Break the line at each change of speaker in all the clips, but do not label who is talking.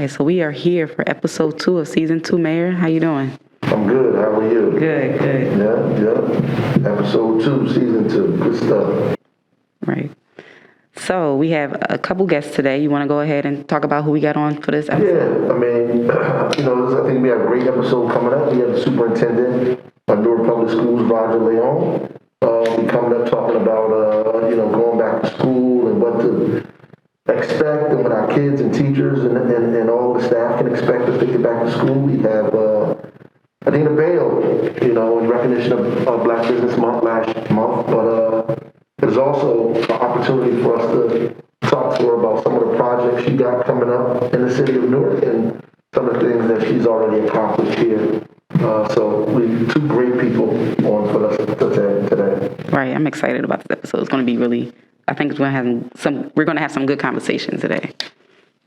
right, so we are here for episode 2 of season 2, Mayor. How you doing?
I'm good. How are you?
Good.
Yeah. Episode 2, season 2. Good stuff.
Right. So we have a couple guests today. You want to go ahead and talk about who we got on for this episode?
Yeah, I mean, I think we have a great episode coming up. We have the superintendent of Newark Public Schools, Roger Leon. We coming up talking about, going back to school and what to expect and what our kids and teachers and all the staff can expect as they get back to school. We have Adina Bale, in recognition of Black Business Month last month, but there's also an opportunity for us to talk to her about some of the projects she got coming up in the city of Newark and some of the things that she's already accomplished here. So we have 2 great people on for us today.
Right, I'm excited about this episode. It's going to be really, I think we're going to have some good conversations today.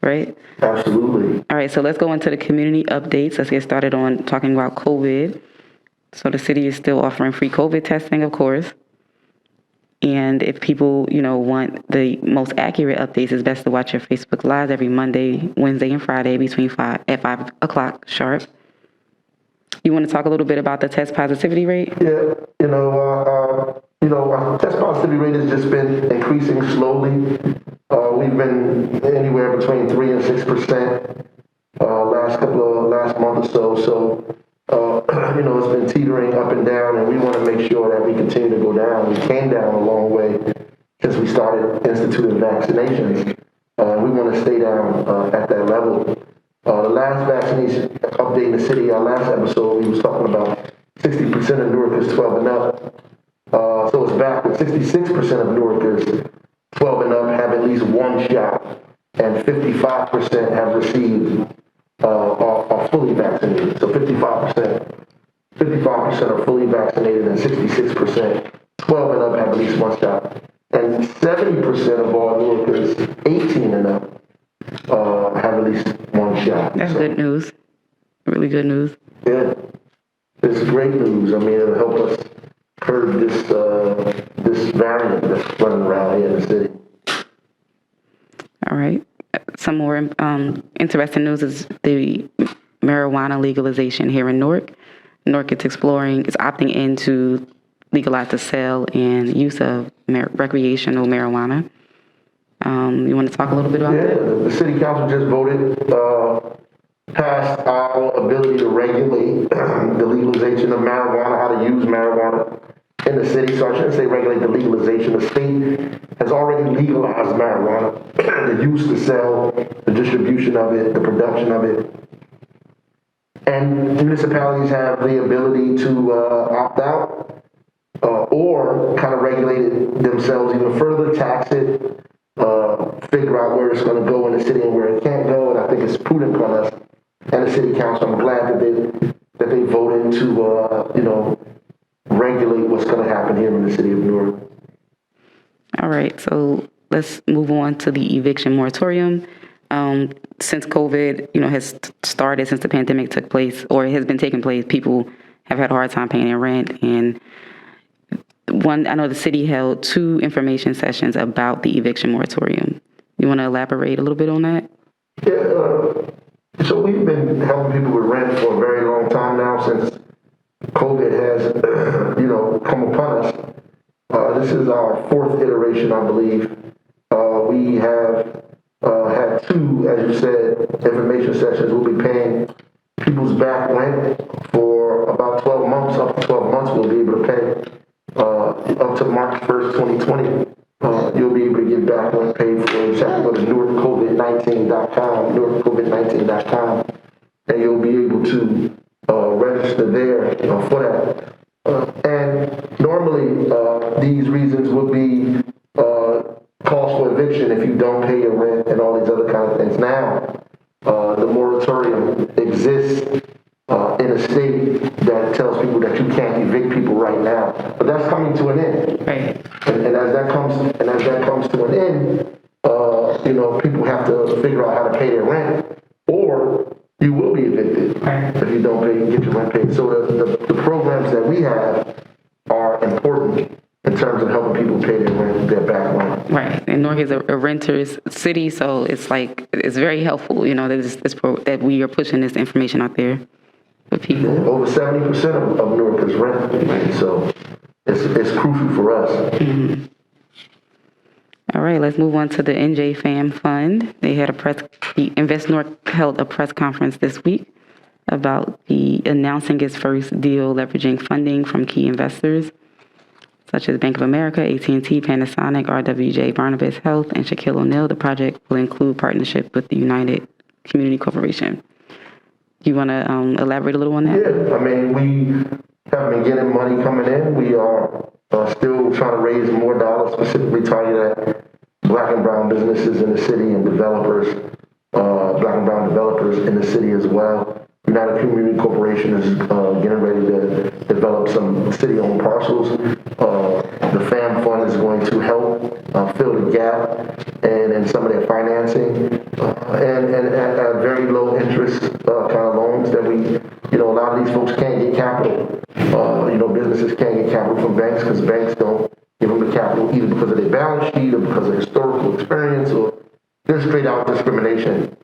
Right?
Absolutely.
All right, so let's go into the community updates. Let's get started on talking about COVID. So the city is still offering free COVID testing, of course. And if people, want the most accurate updates, it's best to watch your Facebook Lives every Monday, Wednesday, and Friday at 5 o'clock sharp. You want to talk a little bit about the test positivity rate?
Yeah, our test positivity rate has just been increasing slowly. We've been anywhere between 3 and 6% last month or so. So, it's been teetering up and down, and we want to make sure that we continue to go down. We came down a long way since we started instituting vaccinations. We want to stay down at that level. The last vaccination update in the city, our last episode, we was talking about 60% of Newarkers 12 and up. So it's back with 66% of Newarkers 12 and up have at least 1 shot, and 55% have received are fully vaccinated. So 55% are fully vaccinated, and 66% 12 and up have at least 1 shot. And 70% of all Newarkers 18 and up have at least 1 shot.
That's good news. Really good news.
Yeah, it's great news. I mean, it'll help us curb this variant that's running around here in the city.
All right. Some more interesting news is the marijuana legalization here in Newark. Newark is opting in to legalize the sale and use of recreational marijuana. You want to talk a little bit about that?
Yeah, the city council just voted, passed our ability to regulate the legalization of marijuana, how to use marijuana in the city. So I shouldn't say regulate the legalization. The state has already legalized marijuana, the use, the sale, the distribution of it, the production of it. And municipalities have the ability to opt out or kind of regulate it themselves even further, tax it, figure out where it's going to go in the city and where it can't go. And I think it's prudent for us and the city council. I'm glad that they voted to regulate what's going to happen here in the city of Newark.
All right, so let's move on to the eviction moratorium. Since COVID, has started, since the pandemic took place, or it has been taking place, people have had a hard time paying their rent. And I know the city held 2 information sessions about the eviction moratorium. You want to elaborate a little bit on that?
Yeah, so we've been helping people with rent for a very long time now, since COVID has, come upon us. This is our 4th iteration, I believe. We have had 2, as you said, information sessions. We'll be paying people's back rent for about 12 months. Up to 12 months, we'll be able to pay up to March 1st, 2020. You'll be able to get back rent paid for. You just have to go to NewarkCovid19.com, NewarkCovid19.com, and you'll be able to register there for that. And normally, these reasons would be cause for eviction if you don't pay your rent and all these other kind of things. Now, the moratorium exists in a state that tells people that you can't evict people right now, but that's coming to an end.
Right.
And as that comes to an end, people have to figure out how to pay their rent, or you will be evicted if you don't get your rent paid. So the programs that we have are important in terms of helping people pay their rent, their back rent.
Right. And Newark is a renter's city, so it's like, it's very helpful, that we are pushing this information out there for people.
Yeah, over 70% of Newark is rent, so it's crucial for us.
Mm-hmm. All right, let's move on to the Njfam Fund. The Invest Newark held a press conference this week about announcing its first deal leveraging funding from key investors such as Bank of America, AT&T, Panasonic, RWJ, Barnabas Health, and Shaquille O'Neal. The project will include partnership with the United Community Corporation. Do you want to elaborate a little on that?
Yeah, I mean, we have been getting money coming in. We are still trying to raise more dollars, specifically targeted at black and brown businesses in the city and developers, black and brown developers in the city as well. United Community Corporation is getting ready to develop some city-owned parcels. The FAM Fund is going to help fill the gap and some of their financing and at very low interest kind of loans that a lot of these folks can't get capital. Businesses can't get capital from banks because banks don't give them the capital either because of their balance sheet or because of historical experience or just straight out discrimination.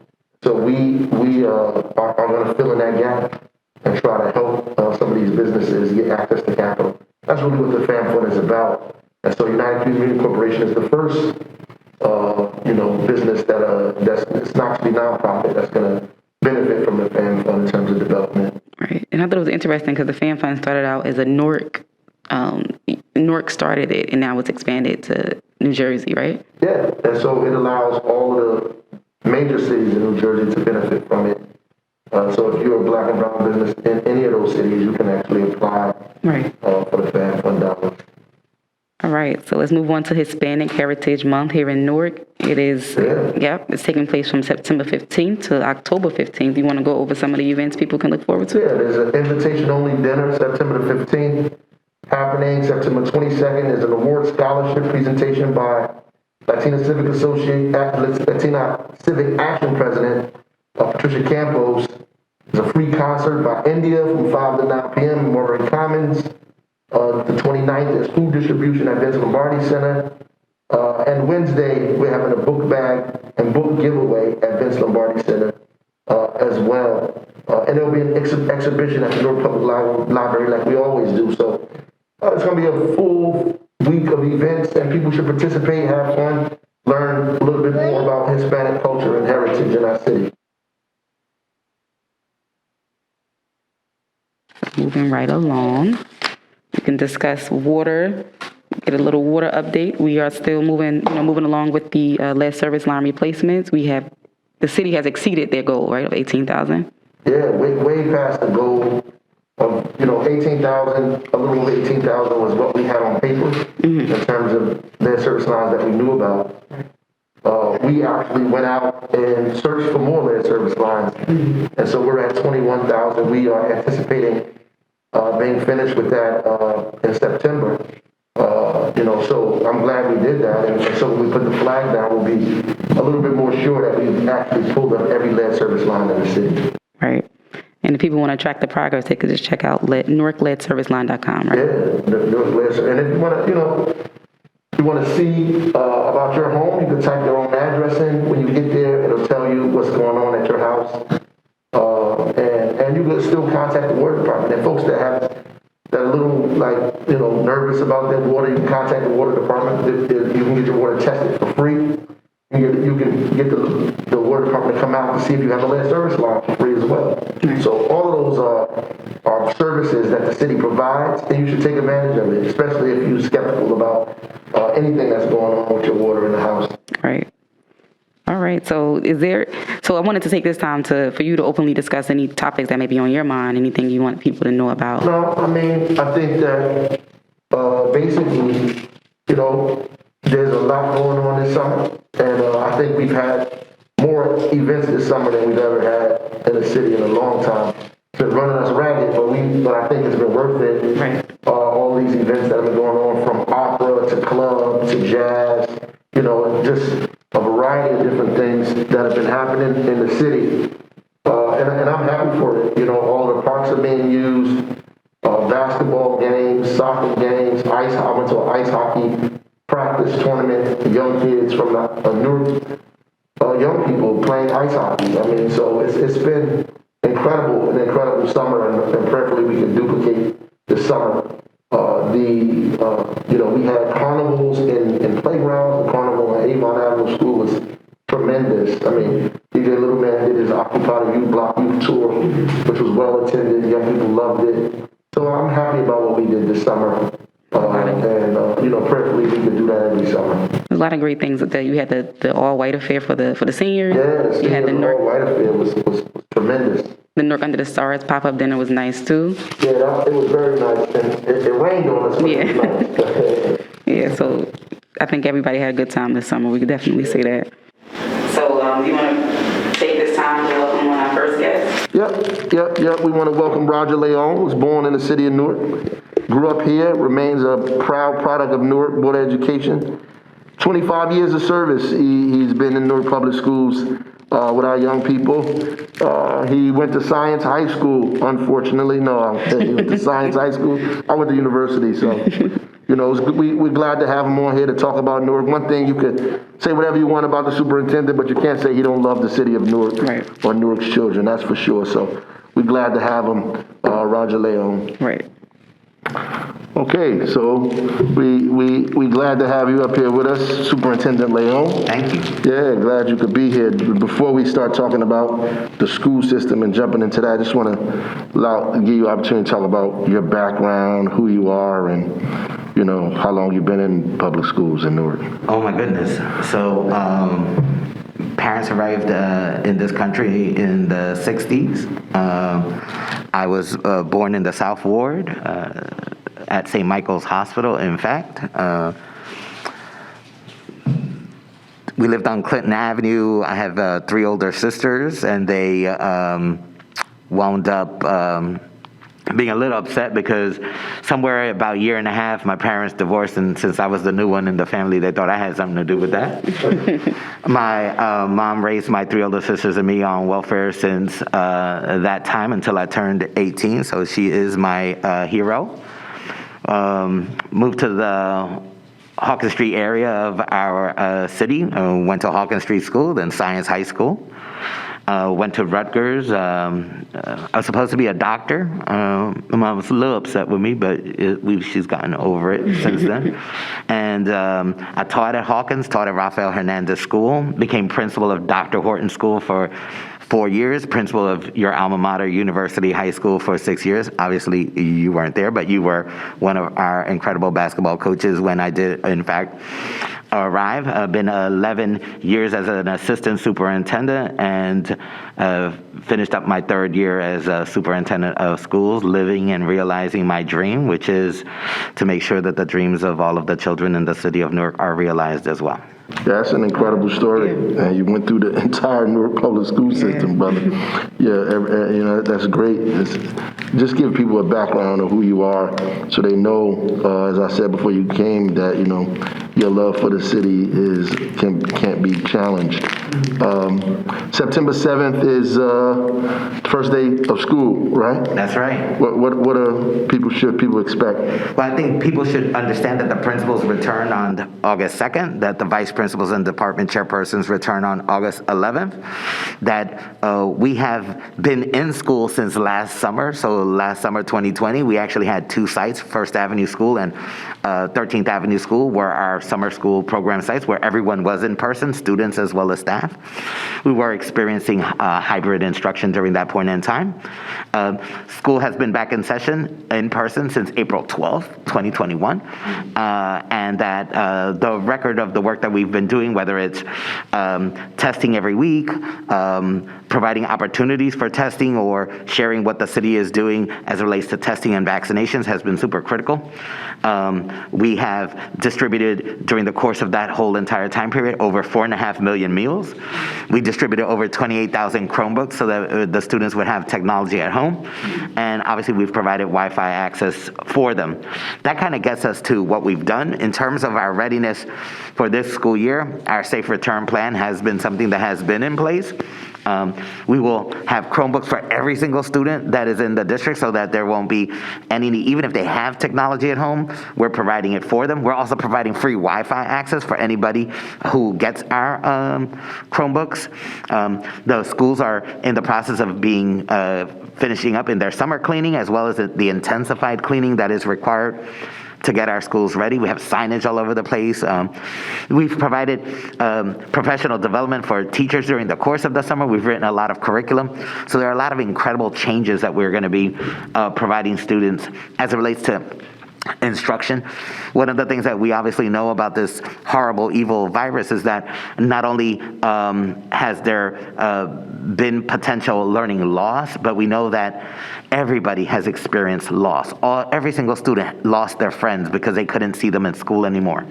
So we are going to fill in that gap and try to help some of these businesses get access to capital. That's really what the FAM Fund is about. And so United Community Corporation is the first, business that's not to be nonprofit that's going to benefit from the FAM Fund in terms of development.
Right. And I thought it was interesting because the FAM Fund started out as a Newark. Newark started it, and now it's expanded to New Jersey, right?
Yeah, and so it allows all of the major cities in New Jersey to benefit from it. So if you're a black and brown business in any of those cities, you can actually apply for the FAM Fund dollars.
All right, so let's move on to Hispanic Heritage Month here in Newark. It is, it's taking place from September 15th to October 15th. You want to go over some of the events people can look forward to?
Yeah, there's an invitation-only dinner September the 15th happening. September 22nd is an award scholarship presentation by Latina Civic Action President Patricia Campos. There's a free concert by India from 5 to 9 p.m. in Monterey Commons. The 29th is food distribution at Vince Lombardi Center. And Wednesday, we're having a book bag and book giveaway at Vince Lombardi Center as well. And there'll be an exhibition at the Newark Public Library like we always do. So it's going to be a full week of events, and people should participate, have fun, learn a little bit more about Hispanic culture and heritage in our city.
Moving right along. We can discuss water, get a little water update. We are still moving along with the lead service line replacements. The city has exceeded their goal, right, of 18,000?
Yeah, way past the goal of, 18,000, a little over 18,000 was what we had on paper in terms of lead service lines that we knew about. We actually went out and searched for more lead service lines, and so we're at 21,000. We are anticipating being finished with that in September. So I'm glad we did that, and so when we put the flag down, we'll be a little bit more sure that we've actually pulled up every lead service line in the city.
Right. And if people want to track the progress, they could just check out NewarkLeadServiceLine.com, right?
Yeah, Newark Lead. And if you want to see about your home, you can type your own address in. When you get there, it'll tell you what's going on at your house. And you can still contact the water department. And folks that are a little nervous about their water, you can contact the water department. You can get your water tested for free. You can get the water department to come out to see if you have a lead service line for free as well. So all of those are services that the city provides, and you should take advantage of it, especially if you're skeptical about anything that's going on with your water in the house.
Right. All right. So I wanted to take this time for you to openly discuss any topics that may be on your mind, anything you want people to know about.
No, I think that basically, there's a lot going on this summer, and I think we've had more events this summer than we've ever had in the city in a long time. It's been running us ragged, but I think it's been worth it.
Right.
All these events that have been going on, from opera to club to jazz, just a variety of different things that have been happening in the city. And I'm happy for it. All the parks are being used, basketball games, soccer games, games. I went to an ice hockey practice tournament. Young kids from Newark, young people playing ice hockey. I mean, so it's been an incredible summer, and prayerfully we can duplicate this summer. We had carnivals in playgrounds. The carnival at Avon Avenue School was tremendous. I mean, DJ Little Man did his Occupy the Youth Block Youth Tour, which was well attended. Young people loved it. So I'm happy about what we did this summer. Prayerfully we could do that every summer.
A lot of great things that you had the all white affair for the seniors.
Yeah,
you had the
all white affair was tremendous.
The Newark Under the Stars pop-up dinner was nice too.
Yeah, it was very nice, and it rained on us, but it was nice.
Yeah, so I think everybody had a good time this summer. We could definitely say that. So, do you want to take this time to welcome one of our first guests?
Yep. We want to welcome Roger Leon, who was born in the city of Newark. Grew up here, remains a proud product of Newark Board of Education. 25 years of service. He's been in Newark Public Schools with our young people. He went to Science High School, unfortunately. No, he went to Science High School. I went to university, so, we're glad to have him on here to talk about Newark. One thing, you could say whatever you want about the superintendent, but you can't say he don't love the city of Newark or Newark's children, that's for sure. So we're glad to have him, Roger Leon.
Right.
Okay, so we glad to have you up here with us, Superintendent Leon.
Thank you.
Yeah, glad you could be here. Before we start talking about the school system and jumping into that, I just want to give you an opportunity to talk about your background, who you are, and how long you've been in public schools in Newark.
Oh my goodness. So parents arrived in this country in the 60s. I was born in the South Ward at St. Michael's Hospital, in fact. We lived on Clinton Avenue. I have 3 older sisters, and they wound up being a little upset because somewhere about a year and a half, my parents divorced, and since I was the new one in the family, they thought I had something to do with that. My mom raised my 3 older sisters and me on welfare since that time until I turned 18, so she is my hero. Moved to the Hawkins Street area of our city, went to Hawkins Street School, then Science High School. Went to Rutgers. I was supposed to be a doctor. My mom was a little upset with me, but she's gotten over it since then. And I taught at Hawkins, taught at Rafael Hernandez School, became principal of Dr. Horton School for 4 years, principal of your alma mater, University High School, for 6 years. Obviously, you weren't there, but you were one of our incredible basketball coaches when I did, in fact, arrive. I've been 11 years as an assistant superintendent and finished up my 3rd year as a superintendent of schools, living and realizing my dream, which is to make sure that the dreams of all of the children in the city of Newark are realized as well.
That's an incredible story, and you went through the entire Newark public school system, brother. Yeah, that's great. Just give people a background of who you are, so they know, as I said before you came, that your love for the city can't be challenged. September 7th is first day of school, right?
That's right.
What should people expect?
Well, I think people should understand that the principals return on August 2nd, that the vice principals and department chairpersons return on August 11th, that we have been in school since last summer. So last summer, 2020, we actually had 2 sites, First Avenue School and 13th Avenue School, were our summer school program sites where everyone was in person, students as well as staff. We were experiencing hybrid instruction during that point in time. School has been back in session in person since April 12th, 2021, and that the record of the work that we've been doing, whether it's testing every week, providing opportunities for testing, or sharing what the city is doing as it relates to testing and vaccinations, has been super critical. We have distributed, during the course of that whole entire time period, over 4.5 million meals. We distributed over 28,000 Chromebooks so that the students would have technology at home. And obviously we've provided Wi-Fi access for them. That kind of gets us to what we've done. In terms of our readiness for this school year, our Safe Return Plan has been something that has been in place We will have Chromebooks for every single student that is in the district so that there won't be any need. Even if they have technology at home, we're providing it for them. We're also providing free Wi-Fi access for anybody who gets our Chromebooks. The schools are in the process of finishing up in their summer cleaning, as well as the intensified cleaning that is required to get our schools ready. We have signage all over the place. We've provided professional development for teachers during the course of the summer. We've written a lot of curriculum. So there are a lot of incredible changes that we're going to be providing students as it relates to instruction. One of the things that we obviously know about this horrible, evil virus is that not only has there been potential learning loss, but we know that everybody has experienced loss. Every single student lost their friends because they couldn't see them in school anymore.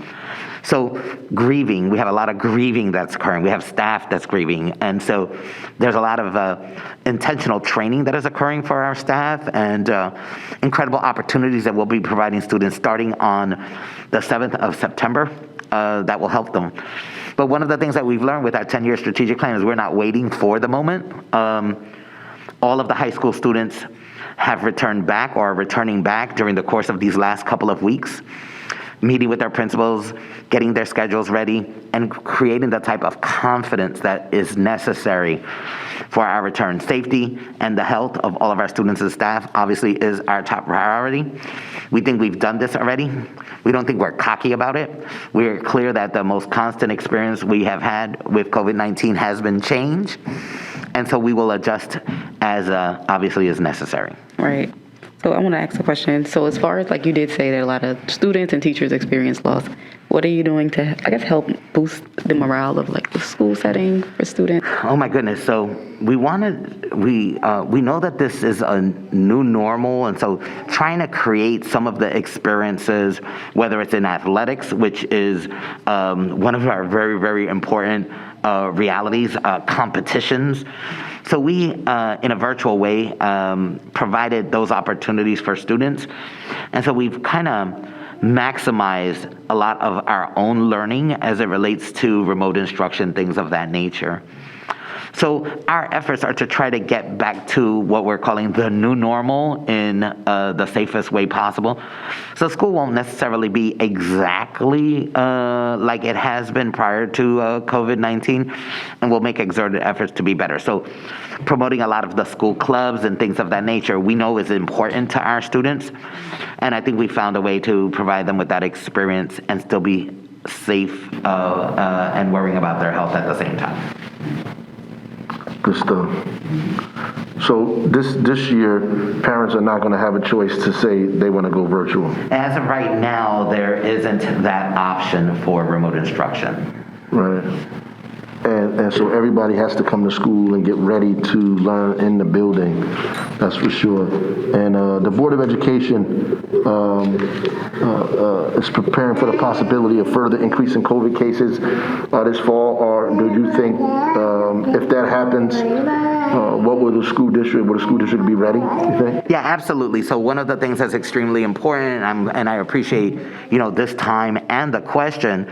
So grieving, we have a lot of grieving that's occurring. We have staff that's grieving. And so there's a lot of intentional training that is occurring for our staff and incredible opportunities that we'll be providing students starting on the 7th of September that will help them. But one of the things that we've learned with our 10-year strategic plan is we're not waiting for the moment. All of the high school students have returned back or are returning back during the course of these last couple of weeks, meeting with their principals, getting their schedules ready, and creating the type of confidence that is necessary for our return. Safety and the health of all of our students and staff obviously is our top priority. We think we've done this already. We don't think we're cocky about it. We're clear that the most constant experience we have had with COVID-19 has been change, and so we will adjust as obviously is necessary.
Right. So I want to ask a question. So as far as, like you did say, that a lot of students and teachers experience loss, what are you doing to, I guess, help boost the morale of like the school setting for students?
Oh my goodness. So we know that this is a new normal, and so trying to create some of the experiences, whether it's in athletics, which is one of our very, very important realities, competitions. So we, in a virtual way, provided those opportunities for students. And so we've kind of maximized a lot of our own learning as it relates to remote instruction, things of that nature. So our efforts are to try to get back to what we're calling the new normal in the safest way possible. So school won't necessarily be exactly like it has been prior to COVID-19, and we'll make exerted efforts to be better. So promoting a lot of the school clubs and things of that nature we know is important to our students, and I think we found a way to provide them with that experience and still be safe and worrying about their health at the same time.
Good stuff. So this year, parents are not going to have a choice to say they want to go virtual.
As of right now, there isn't that option for remote instruction.
Right. And so everybody has to come to school and get ready to learn in the building. That's for sure. And the Board of Education is preparing for the possibility of further increase in COVID cases this fall. Or do you think if that happens, will the school district be ready, you think?
Yeah, absolutely. So one of the things that's extremely important, and I appreciate, this time and the question,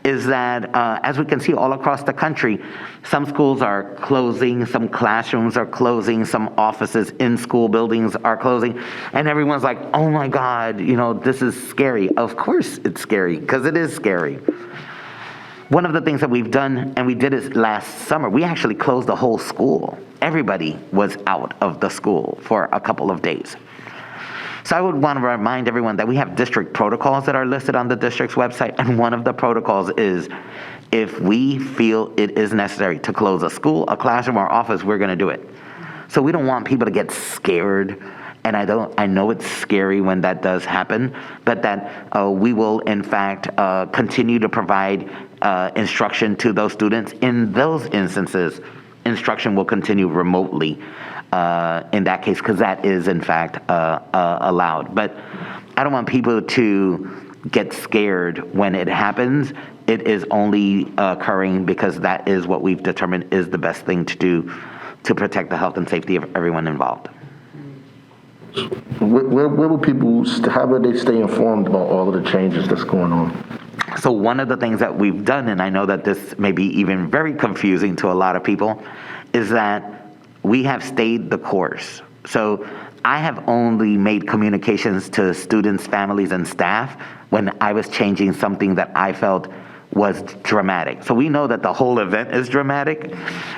is that as we can see all across the country, some schools are closing, some classrooms are closing, some offices in school buildings are closing, and everyone's like, oh my God, this is scary. Of course it's scary, because it is scary. One of the things that we've done, and we did it last summer, we actually closed the whole school. Everybody was out of the school for a couple of days. So I would want to remind everyone that we have district protocols that are listed on the district's website, and one of the protocols is if we feel it is necessary to close a school, a classroom, or office, we're going to do it. So we don't want people to get scared, and I know it's scary when that does happen, but that we will in fact continue to provide instruction to those students. In those instances, instruction will continue remotely in that case, because that is in fact allowed. But I don't want people to get scared when it happens. It is only occurring because that is what we've determined is the best thing to do to protect the health and safety of everyone involved.
Where will people, how will they stay informed about all of the changes that's going on?
So one of the things that we've done, and I know that this may be even very confusing to a lot of people, is that we have stayed the course. So I have only made communications to students, families, and staff when I was changing something that I felt was dramatic. So we know that the whole event is dramatic,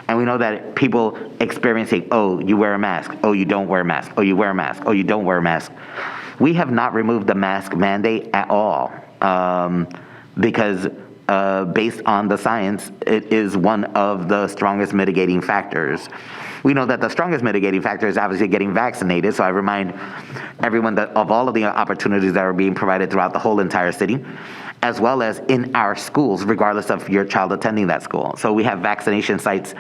and we know that people experiencing, oh, you wear a mask, oh, you don't wear a mask, oh, you wear a mask, oh, you don't wear a mask. We have not removed the mask mandate at all, because based on the science, it is one of the strongest mitigating factors. We know that the strongest mitigating factor is obviously getting vaccinated, so I remind everyone that of all of the opportunities that are being provided throughout the whole entire city, as well as in our schools, regardless of your child attending that school. So we have vaccination sites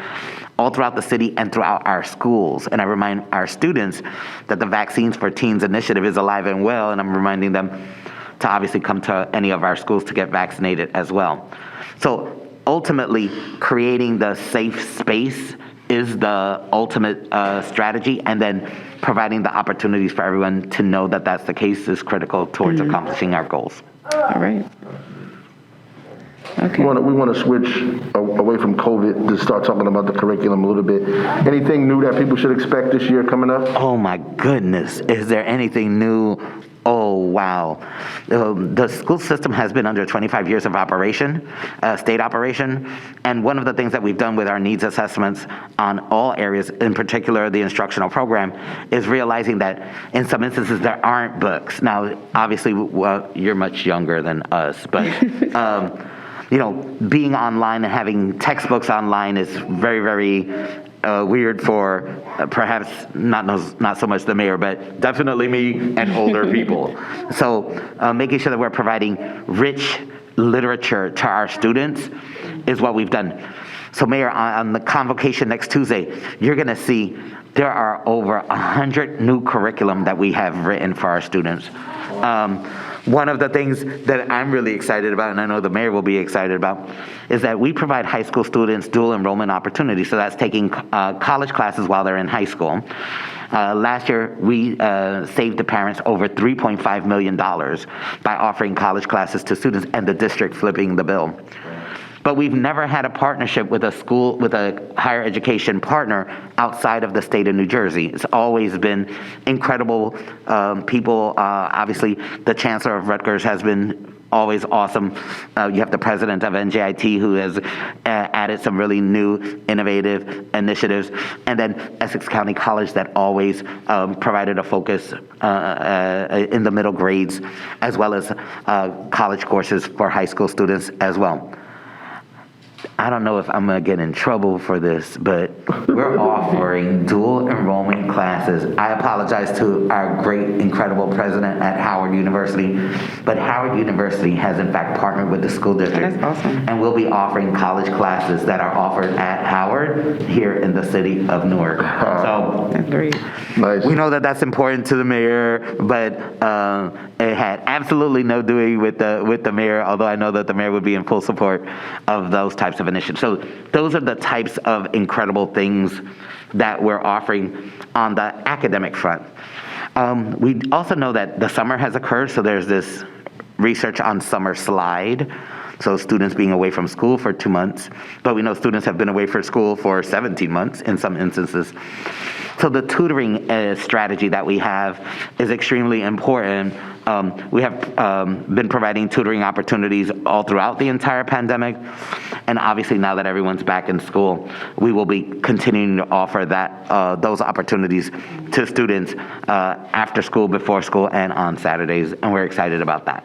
all throughout the city and throughout our schools. And I remind our students that the Vaccines for Teens initiative is alive and well, and I'm reminding them to obviously come to any of our schools to get vaccinated as well. So ultimately, creating the safe space is the ultimate strategy, and then providing the opportunities for everyone to know that that's the case is critical towards accomplishing our goals.
All right. Okay.
We want to switch away from COVID to start talking about the curriculum a little bit. Anything new that people should expect this year coming up?
Oh my goodness, is there anything new? Oh, wow. The school system has been under 25 years of operation, state operation, and one of the things that we've done with our needs assessments on all areas, in particular the instructional program, is realizing that in some instances there aren't books. Now, obviously, you're much younger than us, but being online and having textbooks online is very, very weird for perhaps not so much the mayor, but definitely me and older people. So making sure that we're providing rich literature to our students is what we've done. So Mayor, on the convocation next Tuesday, you're going to see there are over 100 new curriculum that we have written for our students. One of the things that I'm really excited about, and I know the mayor will be excited about, is that we provide high school students dual enrollment opportunities. So that's taking college classes while they're in high school. Last year, we saved the parents over $3.5 million by offering college classes to students and the district flipping the bill. But we've never had a partnership with a school, with a higher education partner outside of the state of New Jersey. It's always been incredible people. Obviously, the chancellor of Rutgers has been always awesome. You have the president of NJIT who has added some really new, innovative initiatives. And then Essex County College that always provided a focus in the middle grades, as well as college courses for high school students as well. I don't know if I'm going to get in trouble for this, but we're offering dual enrollment classes. I apologize to our great, incredible president at Howard University, but Howard University has in fact partnered with the school district.
That's awesome.
And we'll be offering college classes that are offered at Howard here in the city of Newark. So
That's great.
Nice.
we know that that's important to the mayor, but it had absolutely no doing with the mayor, although I know that the mayor would be in full support of those types of initiatives. So those are the types of incredible things that we're offering on the academic front. We also know that the summer has occurred, so there's this research on summer slide. So students being away from school for 2 months, but we know students have been away from school for 17 months in some instances. So the tutoring strategy that we have is extremely important. We have been providing tutoring opportunities all throughout the entire pandemic. And obviously now that everyone's back in school, we will be continuing to offer those opportunities to students after school, before school, and on Saturdays. And we're excited about that.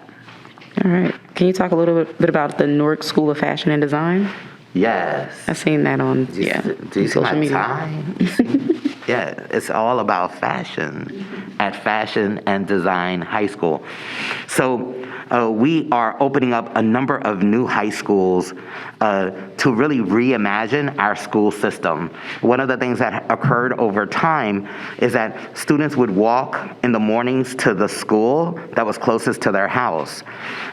All right. Can you talk a little bit about the Newark School of Fashion and Design?
Yes.
I've seen that on
Do you see
social
my
media.
tie? Yeah, it's all about fashion at Fashion and Design High School. So we are opening up a number of new high schools to really reimagine our school system. One of the things that occurred over time is that students would walk in the mornings to the school that was closest to their house.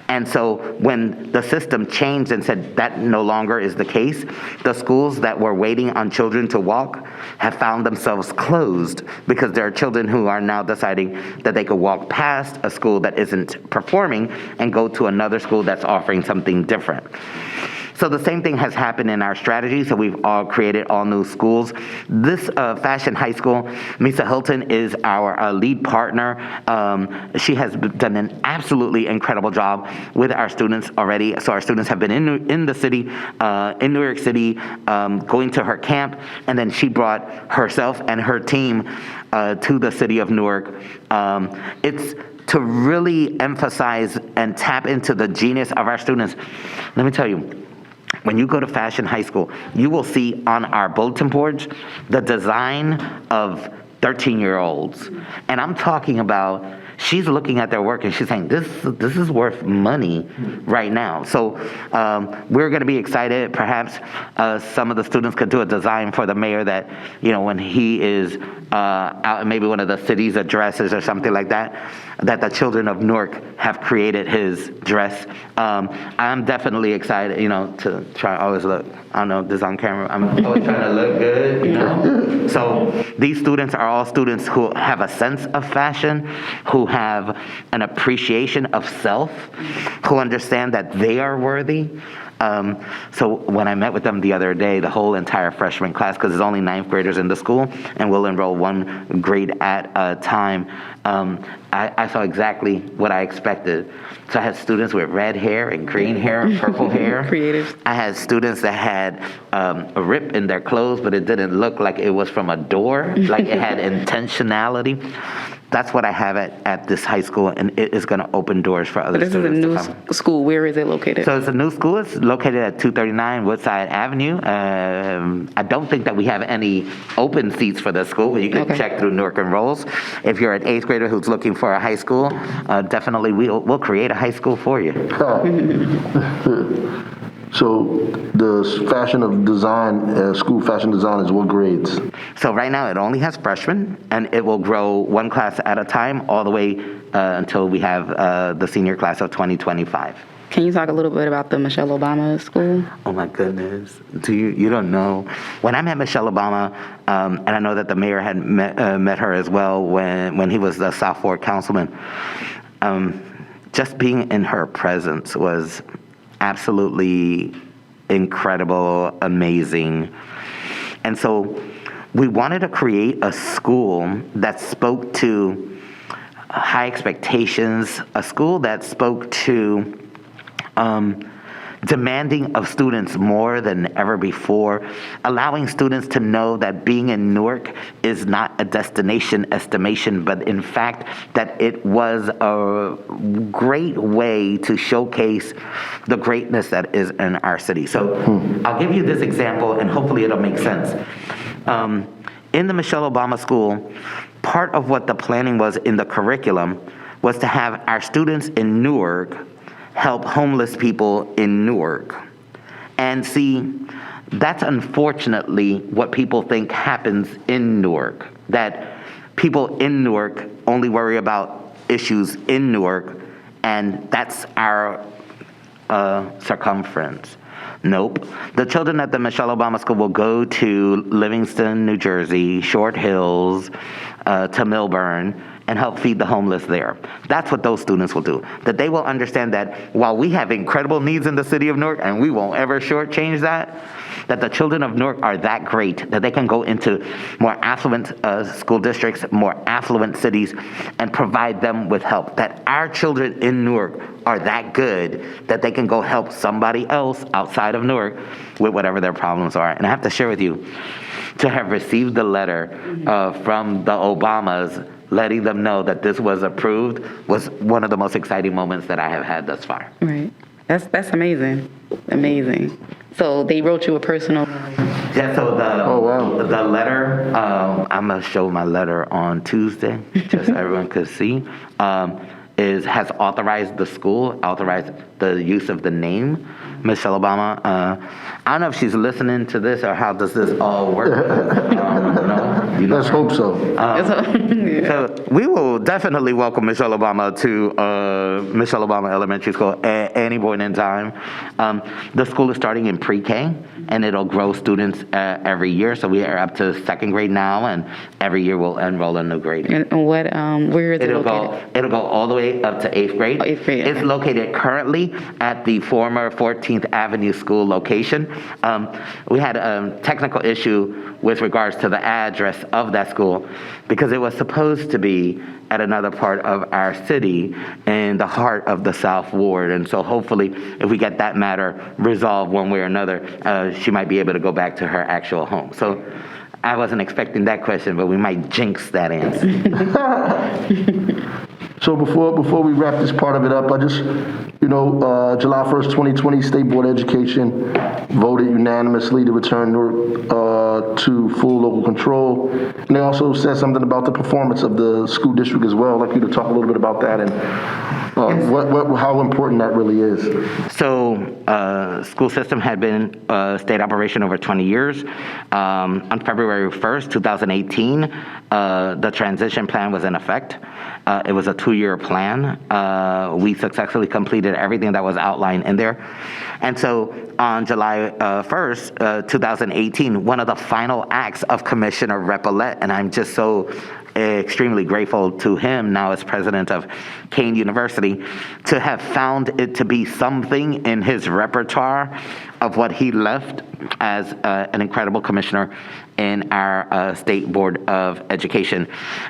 And so when the system changed and said that no longer is the case, the schools that were waiting on children to walk have found themselves closed because there are children who are now deciding that they could walk past a school that isn't performing and go to another school that's offering something different. So the same thing has happened in our strategy. So we've all created all new schools. This Fashion High School, Misa Hilton is our lead partner. She has done an absolutely incredible job with our students already. So our students have been in the city, in New York City, going to her camp, and then she brought herself and her team to the city of Newark. It's to really emphasize and tap into the genius of our students. Let me tell you, when you go to Fashion High School, you will see on our bulletin boards the design of 13-year-olds. And I'm talking about, she's looking at their work and she's saying, this is worth money right now. So we're going to be excited. Perhaps some of the students could do a design for the mayor that, when he is out in maybe one of the city's addresses or something like that, that the children of Newark have created his dress. I'm definitely excited, to try always look. I don't know, this on camera. I'm always trying to look good, So these students are all students who have a sense of fashion, who have an appreciation of self, who understand that they are worthy. So when I met with them the other day, the whole entire freshman class, because there's only 9th graders in the school, and we'll enroll one grade at a time, I saw exactly what I expected. So I had students with red hair and green hair, purple hair.
Creative.
I had students that had a rip in their clothes, but it didn't look like it was from a door, like it had intentionality. That's what I have at this high school, and it is going to open doors for other students.
This is a new school. Where is it located?
So it's a new school. It's located at 239 Woodside Avenue. I don't think that we have any open seats for the school, but you can check through Newark Enrolls. If you're an 8th grader who's looking for a high school, definitely we'll create a high school for you.
So the fashion of design, school fashion design is what grades?
So right now it only has freshmen, and it will grow one class at a time all the way until we have the senior class of 2025.
Can you talk a little bit about the Michelle Obama school?
Oh my goodness. You don't know. When I met Michelle Obama, and I know that the mayor had met her as well when he was the South Fork councilman, just being in her presence was absolutely incredible, amazing. And so we wanted to create a school that spoke to high expectations, a school that spoke to demanding of students more than ever before, allowing students to know that being in Newark is not a destination estimation, but in fact that it was a great way to showcase the greatness that is in our city. So I'll give you this example, and hopefully it'll make sense. In the Michelle Obama School, part of what the planning was in the curriculum was to have our students in Newark help homeless people in Newark. And see, that's unfortunately what people think happens in Newark, that people in Newark only worry about issues in Newark, and that's our circumference. Nope. The children at the Michelle Obama School will go to Livingston, New Jersey, Short Hills, to Milburn, and help feed the homeless there. That's what those students will do. That they will understand that while we have incredible needs in the city of Newark, and we won't ever shortchange that the children of Newark are that great, that they can go into more affluent school districts, more affluent cities, and provide them with help. That our children in Newark are that good that they can go help somebody else outside of Newark with whatever their problems are. And I have to share with you, to have received the letter from the Obamas letting them know that this was approved was one of the most exciting moments that I have had thus far.
Right. That's amazing. Amazing. So they wrote you a personal...
Yeah, so
wow.
the letter, I'm going to show my letter on Tuesday, just so everyone could see, has authorized the school, authorized the use of the name Michelle Obama. I don't know if she's listening to this or how does this all work.
Let's hope so.
So we will definitely welcome Michelle Obama to Michelle Obama Elementary School at any point in time. The school is starting in pre-K, and it'll grow students every year. So we are up to second grade now, and every year we'll enroll a new grade.
And what, where is it located?
It'll go all the way up to 8th grade.
Oh, 8th grade,
It's
okay.
located currently at the former 14th Avenue School location. We had a technical issue with regards to the address of that school because it was supposed to be at another part of our city in the heart of the South Ward. And so hopefully if we get that matter resolved one way or another, she might be able to go back to her actual home. So I wasn't expecting that question, but we might jinx that answer.
So before we wrap this part of it up, I just, July 1st, 2020, State Board of Education voted unanimously to return Newark to full local control. And they also said something about the performance of the school district as well. I'd like you to talk a little bit about that and how important that really is.
So, school system had been state operation over 20 years. On February 1st, 2018, the transition plan was in effect. It was a 2-year plan. We successfully completed everything that was outlined in there. And so on July 1st, 2018, one of the final acts of Commissioner Repollette, and I'm just so extremely grateful to him now as president of Kane University, to have found it to be something in his repertoire of what he left as an incredible commissioner in our State Board of Education.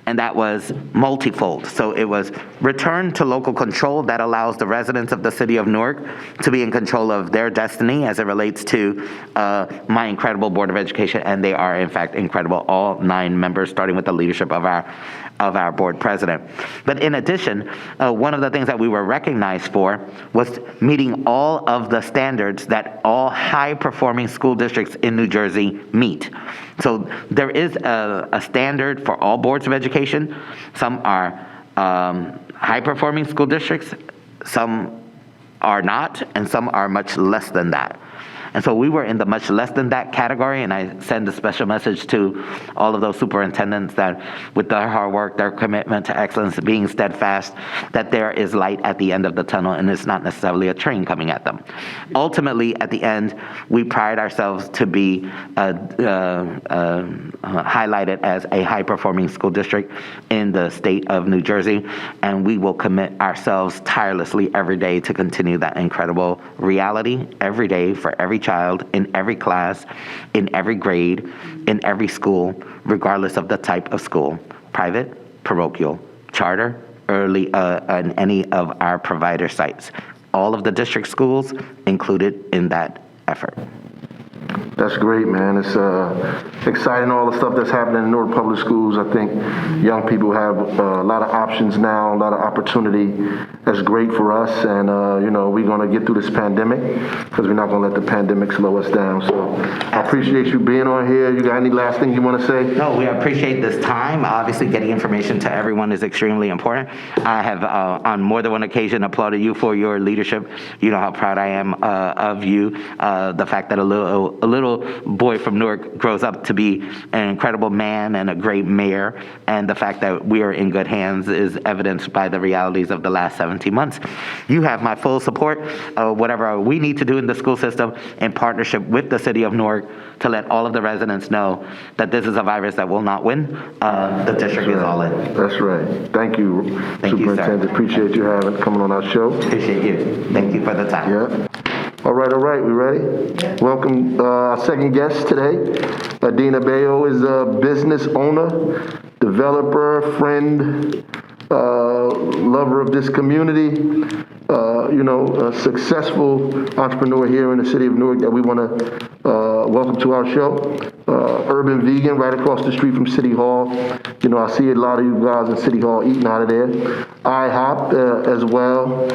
And that was multifold. So it was return to local control that allows the residents of the city of Newark to be in control of their destiny as it relates to my incredible Board of Education. And they are, in fact, incredible, all 9 members, starting with the leadership of our board president. But in addition, one of the things that we were recognized for was meeting all of the standards that all high-performing school districts in New Jersey meet. So there is a standard for all boards of education. Some are high-performing school districts, some are not, and some are much less than that. And so we were in the much less than that category, and I send a special message to all of those superintendents that with their hard work, their commitment to excellence, being steadfast, that there is light at the end of the tunnel, and it's not necessarily a train coming at them. Ultimately, at the end, we pride ourselves to be highlighted as a high-performing school district in the state of New Jersey, and we will commit ourselves tirelessly every day to continue that incredible reality every day for every child, in every class, in every grade, in every school, regardless of the type of school, private, parochial, charter, early, and any of our provider sites. All of the district schools included in that effort.
That's great, man. It's exciting, all the stuff that's happening in Newark Public Schools. I think young people have a lot of options now, a lot of opportunity. That's great for us, and we're going to get through this pandemic because we're not going to let the pandemic slow us down. So I appreciate you being on here. You got any last thing you want to say?
No, we appreciate this time. Obviously, getting information to everyone is extremely important. I have, on more than one occasion, applauded you for your leadership. You know how proud I am of you. The fact that a little boy from Newark grows up to be an incredible man and a great mayor, and the fact that we are in good hands is evidenced by the realities of the last 17 months. You have my full support, whatever we need to do in the school system in partnership with the city of Newark to let all of the residents know that this is a virus that will not win. The district is all in.
That's right. Thank you,
Thank you,
Superintendent.
sir.
Appreciate you coming on our show.
Appreciate you. Thank you for the time.
Yeah. All right, we ready? Yeah. Welcome our second guest today. Adina Bayo is a business owner, developer, friend, lover of this community, a successful entrepreneur here in the city of Newark that we want to welcome to our show. Urban vegan right across the street from City Hall. I see a lot of you guys in City Hall eating out of there. IHOP as well,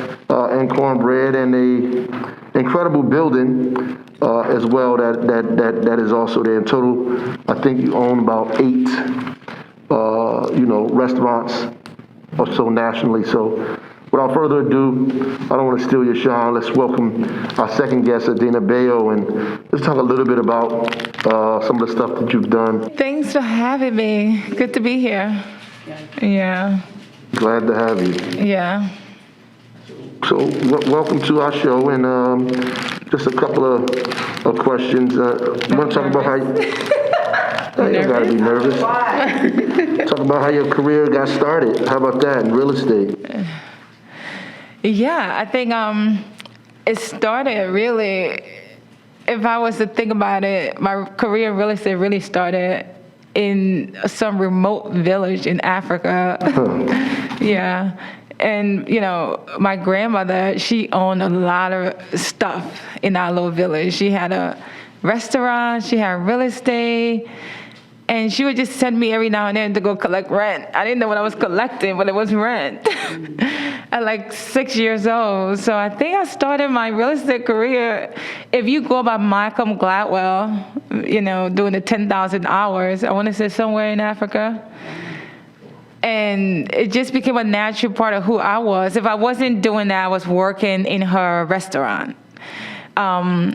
and Cornbread, and a incredible building as well that is also there. In total, I think you own about 8 restaurants or so nationally. So without further ado, I don't want to steal your shine. Let's welcome our second guest, Adina Bayo, and let's talk a little bit about some of the stuff that you've done.
Thanks for having me. Good to be here. Yeah.
Glad to have you.
Yeah.
So, welcome to our show, and just a couple of questions. You want to talk about how you gotta be nervous. Talk about how your career got started. How about that in real estate?
Yeah, I think it started really, if I was to think about it, my career in real estate really started in some remote village in Africa. Yeah. And, my grandmother, she owned a lot of stuff in our little village. She had a restaurant, she had real estate, and she would just send me every now and then to go collect rent. I didn't know what I was collecting, but it was rent at like 6 years old. So I think I started my real estate career, if you go by Malcolm Gladwell, doing the 10,000 hours, I want to say somewhere in Africa. And it just became a natural part of who I was. If I wasn't doing that, I was working in her restaurant. I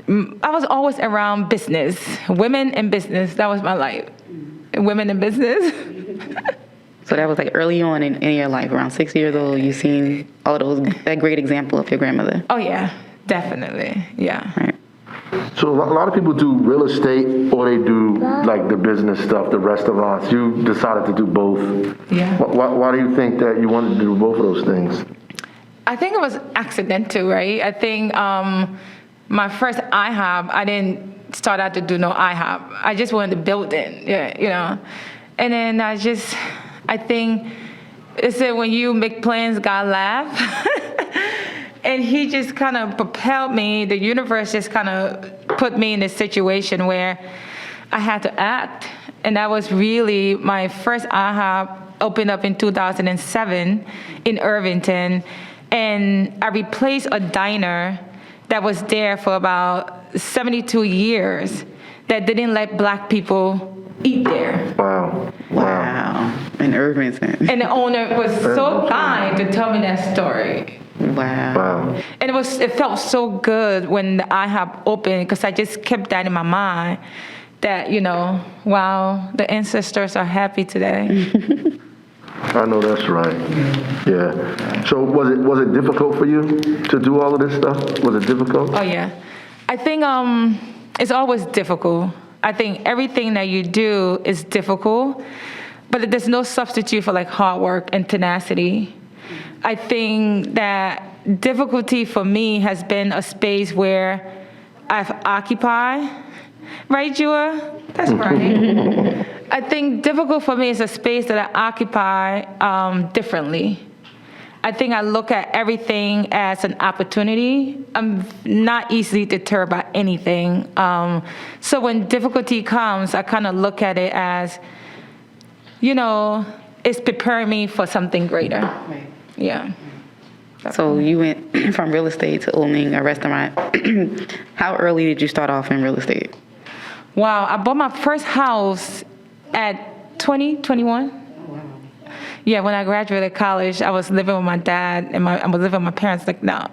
was always around business, women in business. That was my life, women in business.
So that was like early on in your life, around 6 years old, you seen all that great example of your grandmother.
Oh yeah, definitely, yeah.
Right.
So a lot of people do real estate, or they do like the business stuff, the restaurants. You decided to do both.
Yeah.
Why do you think that you wanted to do both of those things?
I think it was accidental, right? I think my first IHOP, I didn't start out to do no IHOP. I just wanted to build it, And then I think it said when you make plans, God laugh. And he just kind of propelled me. The universe just kind of put me in this situation where I had to act. And that was really my first IHOP, opened up in 2007 in Irvington. And I replaced a diner that was there for about 72 years that didn't let Black people eat there.
Wow.
In Irvington.
And the owner was so kind to tell me that story.
Wow.
And it felt so good when the IHOP opened, because I just kept that in my mind that, wow, the ancestors are happy today.
I know that's right. Yeah. So was it difficult for you to do all of this stuff? Was it difficult?
Oh yeah. I think it's always difficult. I think everything that you do is difficult, but there's no substitute for like hard work and tenacity. I think that difficulty for me has been a space where I've occupied, right, Jua? That's right. I think difficult for me is a space that I occupy differently. I think I look at everything as an opportunity. I'm not easily deterred by anything. So when difficulty comes, I kind of look at it as, it's preparing me for something greater.
Right.
Yeah.
So you went from real estate to owning a restaurant. How early did you start off in real estate?
Wow, I bought my first house at 21.
Wow.
Yeah, when I graduated college, I was living with my dad, and I was living with my parents, like, no,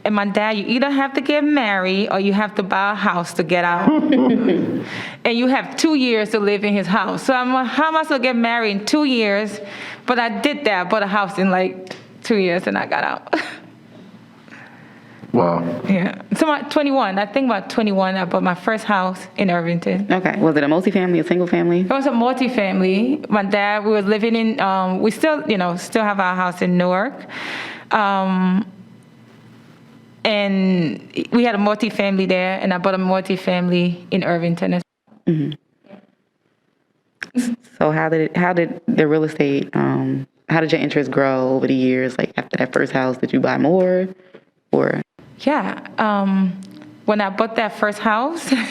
And my dad, you either have to get married or you have to buy a house to get out. And you have 2 years to live in his house. So I'm like, how am I supposed to get married in 2 years? But I did that. I bought a house in like 2 years and I got out.
Wow.
Yeah. So I think about 21, I bought my first house in Irvington.
Okay. Was it a multifamily, a single family?
It was a multifamily. My dad, we were living in, we still have our house in Newark. And we had a multifamily there, and I bought a multifamily in Irvington.
Mm-hmm. So how did the real estate, how did your interest grow over the years? Like after that first house, did you buy more or?
Yeah. When I bought that first house, it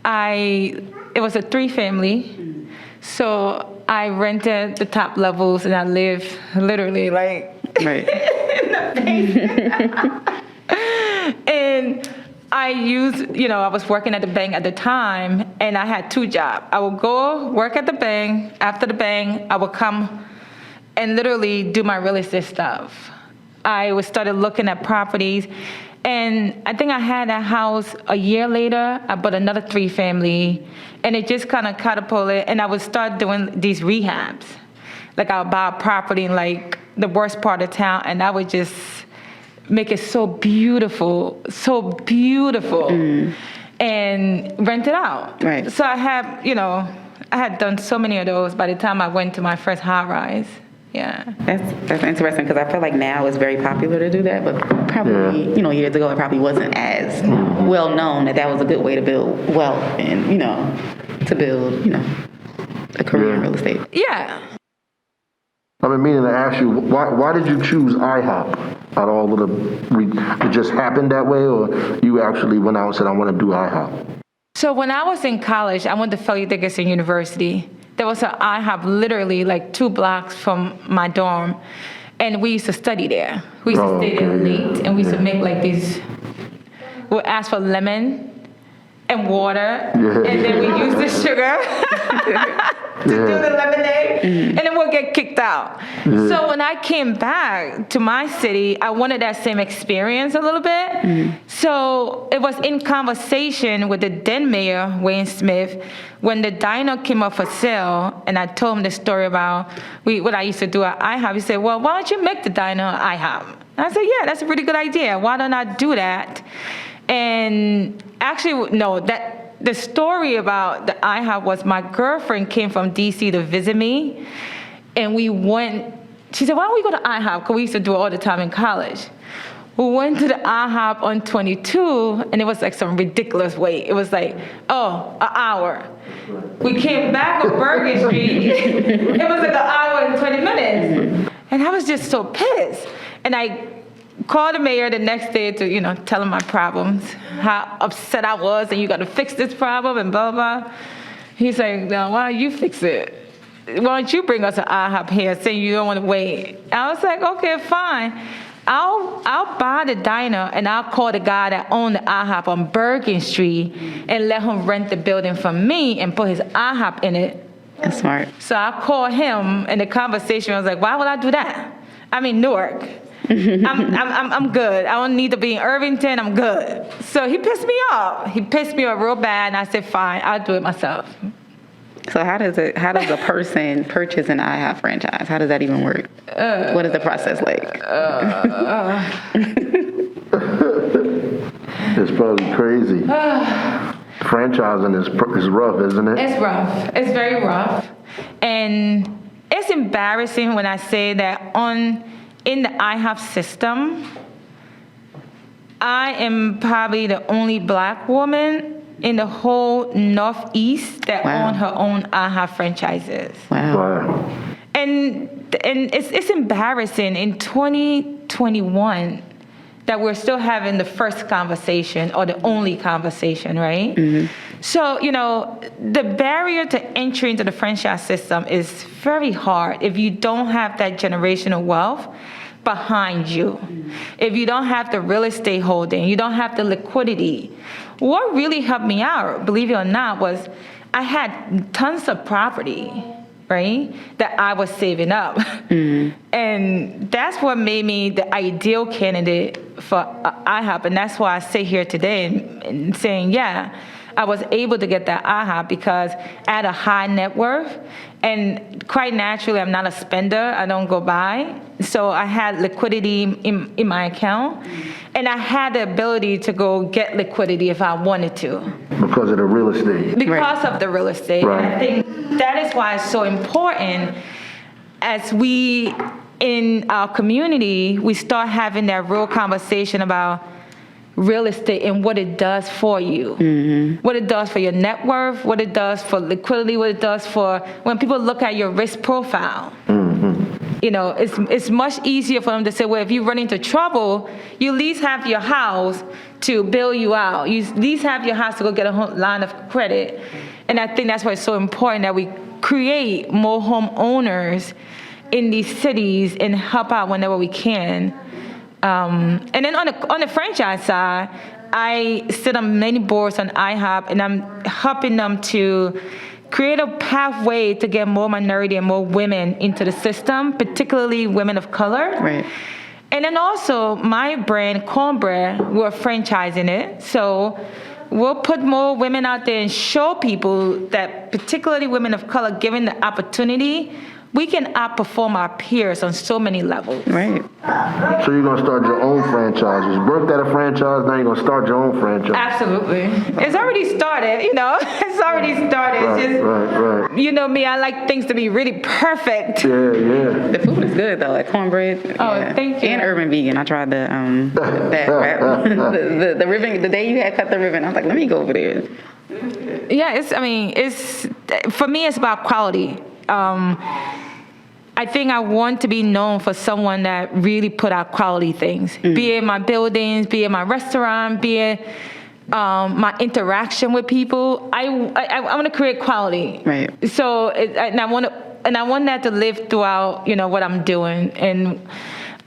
was a 3-family. So I rented the top levels and I lived literally like
Right.
in the basement. And I was working at the bank at the time, and I had 2 jobs. I would go work at the bank. After the bank, I would come and literally do my real estate stuff. I started looking at properties, and I think I had a house a year later. I bought another 3-family, and it just kind of catapulted, and I would start doing these rehabs. Like I would buy a property in like the worst part of town, and I would just make it so beautiful, and rent it out.
Right.
So I had done so many of those by the time I went to my first high rise. Yeah.
That's interesting because I feel like now it's very popular to do that, but probably, years ago it probably wasn't as well known that was a good way to build wealth and, to build, a career in real estate.
Yeah.
I've been meaning to ask you, why did you choose IHOP out of all of the, it just happened that way, or you actually went out and said, I want to do IHOP?
So when I was in college, I went to Philly Dickinson University. There was an IHOP literally like 2 blocks from my dorm, and we used to study there. We used to stay there late, and we used to make like these, we'd ask for lemon and water, and then we use the sugar to do the lemonade, and then we'll get kicked out. So when I came back to my city, I wanted that same experience a little bit. So it was in conversation with the then mayor, Wayne Smith, when the diner came up for sale, and I told him the story about what I used to do at IHOP. He said, well, why don't you make the diner IHOP? And I said, yeah, that's a really good idea. Why don't I do that? And actually, no, the story about the IHOP was my girlfriend came from D.C. to visit me, and we went, she said, why don't we go to IHOP? Because we used to do it all the time in college. We went to the IHOP on 22, and it was like some ridiculous wait. It was like, an hour. We came back on Bergen Street. It was like an hour and 20 minutes. And I was just so pissed. And I called the mayor the next day to, tell him my problems, how upset I was, and you got to fix this problem, and blah, blah. He's like, no, why don't you fix it? Why don't you bring us an IHOP here, saying you don't want to wait? I was like, okay, fine. I'll buy the diner, and I'll call the guy that owned the IHOP on Bergen Street and let him rent the building from me and put his IHOP in it.
That's smart.
So I called him, and the conversation was like, why would I do that? I'm in Newark. I'm good. I don't need to be in Irvington. I'm good. So he pissed me off. He pissed me off real bad, and I said, fine, I'll do it myself.
So how does a person purchase an IHOP franchise? How does that even work? What is the process like?
It's probably crazy. Franchising is rough, isn't it?
It's rough. It's very rough. And it's embarrassing when I say that in the IHOP system, I am probably the only Black woman in the whole Northeast that own her own IHOP franchises.
Wow.
And it's embarrassing in 2021 that we're still having the first conversation or the only conversation, right? Mm-hmm. So, the barrier to entry into the franchise system is very hard if you don't have that generational wealth behind you. If you don't have the real estate holding, you don't have the liquidity. What really helped me out, believe it or not, was I had tons of property, right, that I was saving up. Mm-hmm. And that's what made me the ideal candidate for IHOP. And that's why I sit here today and saying, yeah, I was able to get that IHOP because I had a high net worth. And quite naturally, I'm not a spender. I don't go buy. So I had liquidity in my account. And I had the ability to go get liquidity if I wanted to.
Because of the real estate.
Because of the real estate.
Right.
And I think that is why it's so important as we, in our community, we start having that real conversation about real estate and what it does for you, what it does for your net worth, what it does for liquidity, what it does for when people look at your risk profile. It's much easier for them to say, well, if you run into trouble, you at least have your house to bail you out. You at least have your house to go get a line of credit. And I think that's why it's so important that we create more homeowners in these cities and help out whenever we can. And then on the franchise side, I sit on many boards on IHOP, and I'm helping them to create a pathway to get more minority and more women into the system, particularly women of color.
Right.
And then also my brand, Cornbread, we're franchising it. So we'll put more women out there and show people that particularly women of color, given the opportunity, we can outperform our peers on so many levels.
Right.
So you're gonna start your own franchise. You worked at a franchise, now you're gonna start your own franchise.
Absolutely. It's already started, you know. It's already started.
Right,
It's just,
right.
you know me, I like things to be really perfect.
Yeah.
The food is good though, like cornbread.
Oh, thank you.
And urban vegan. I tried the that wrap. the ribbon. The day you had cut the ribbon, I was like, let me go over there.
Yeah, it's for me, it's about quality. I think I want to be known for someone that really put out quality things, be it my buildings, be it my restaurant, be it my interaction with people. I want to create quality.
Right.
So I want that to live throughout, you know, what I'm doing. And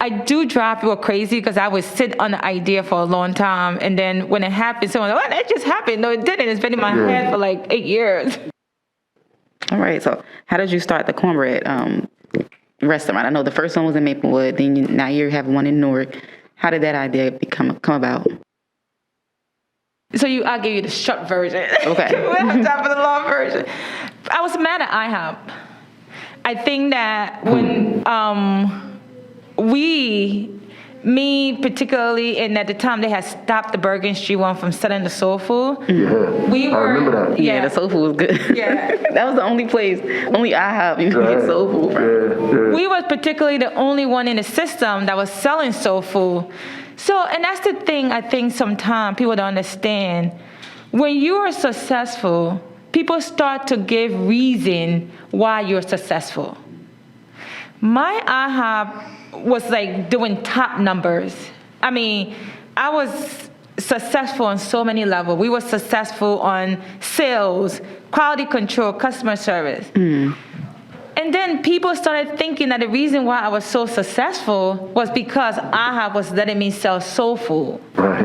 I do drive people crazy because I would sit on the idea for a long time, and then when it happens, someone's like, "Oh, that just happened." No, it didn't. It's been in my head for like 8 years.
All right. So how did you start the cornbread restaurant? I know the first one was in Maplewood. Then now you have one in Newark. How did that idea come about?
So I'll give you the short version.
Okay.
We have time for the long version. I was mad at IHOP. I think that when me particularly, and at the time they had stopped the Bergen Street one from selling the soul food.
Yeah.
We
I
were,
remember that.
Yeah, the soul food was good.
Yeah.
That was the only place, only IHOP you could get soul food from.
Yeah.
We was particularly the only one in the system that was selling soul food. So, and that's the thing I think sometimes people don't understand. When you are successful, people start to give reason why you're successful. My IHOP was like doing top numbers. I mean, I was successful on so many levels. We were successful on sales, quality control, customer service. And then people started thinking that the reason why I was so successful was because IHOP was letting me sell soul food.
Right.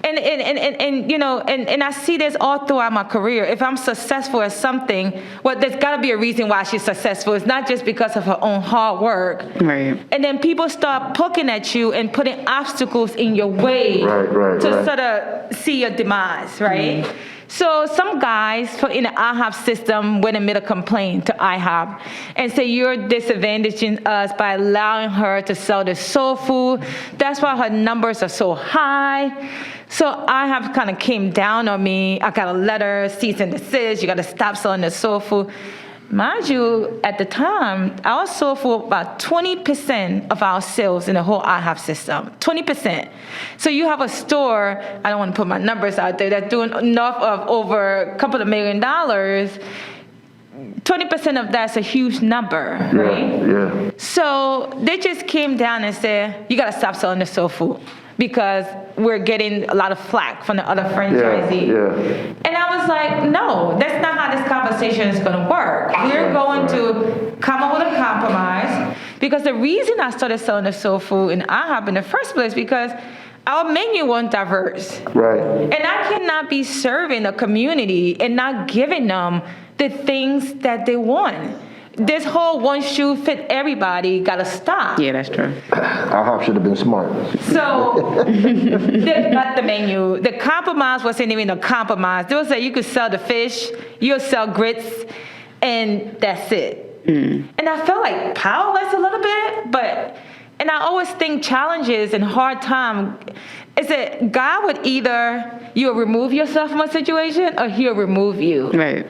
And you know, and I see this all throughout my career. If I'm successful at something, well, there's got to be a reason why she's successful. It's not just because of her own hard work.
Right.
And then people start poking at you and putting obstacles in your way
Right.
sort of see your demise, right? So some guys in the IHOP system went and made a complaint to IHOP and say, you're disadvantaging us by allowing her to sell the soul food. That's why her numbers are so high. So IHOP kind of came down on me. I got a letter, cease and desist, you got to stop selling the soul food. Mind you, at the time, our soul food about 20% of our sales in the whole IHOP system, 20%. So you have a store, I don't want to put my numbers out there, that's doing enough of over a couple of $1 million. 20% of that's a huge number, right?
Yeah.
So they just came down and said, you got to stop selling the soul food because we're getting a lot of flack from the other franchisees.
Yeah.
And I was like, no, that's not how this conversation is going to work. We're going to come up with a compromise because the reason I started selling the soul food in IHOP in the first place because our menu wasn't diverse.
Right.
And I cannot be serving a community and not giving them the things that they want. This whole one shoe fit everybody got to stop.
Yeah, that's true.
IHOP should have been smart.
So, they got the menu. The compromise wasn't even a compromise. They would say you could sell the fish, you'll sell grits, and that's it. And I felt like powerless a little bit, and I always think challenges and hard time is that God would either you'll remove yourself from a situation or he'll remove you.
Right.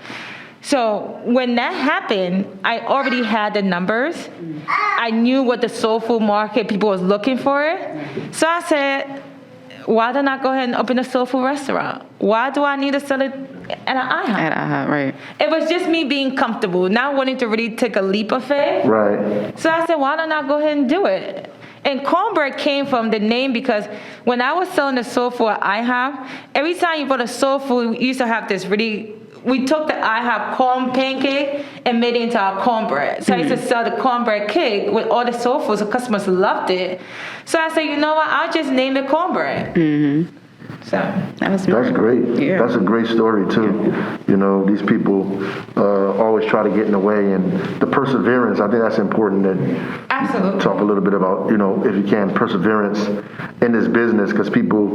So when that happened, I already had the numbers. I knew what the soul food market people was looking for. So I said, why don't I go ahead and open a soul food restaurant? Why do I need to sell it at an IHOP?
At IHOP, right.
It was just me being comfortable, not wanting to really take a leap of faith.
Right.
So I said, why don't I go ahead and do it? And Cornbread came from the name because when I was selling the soul food at IHOP, every time you bought a soul food, we used to have this we took the IHOP corn pancake and made it into our cornbread. So I used to sell the cornbread cake with all the soul food, so customers loved it. So I said, you know what, I'll just name it Cornbread. So
That's
great.
Yeah.
That's a great story too. You know, these people always try to get in the way, and the perseverance. I think that's important. That
absolutely.
talk a little bit about, you know, if you can, perseverance in this business, because people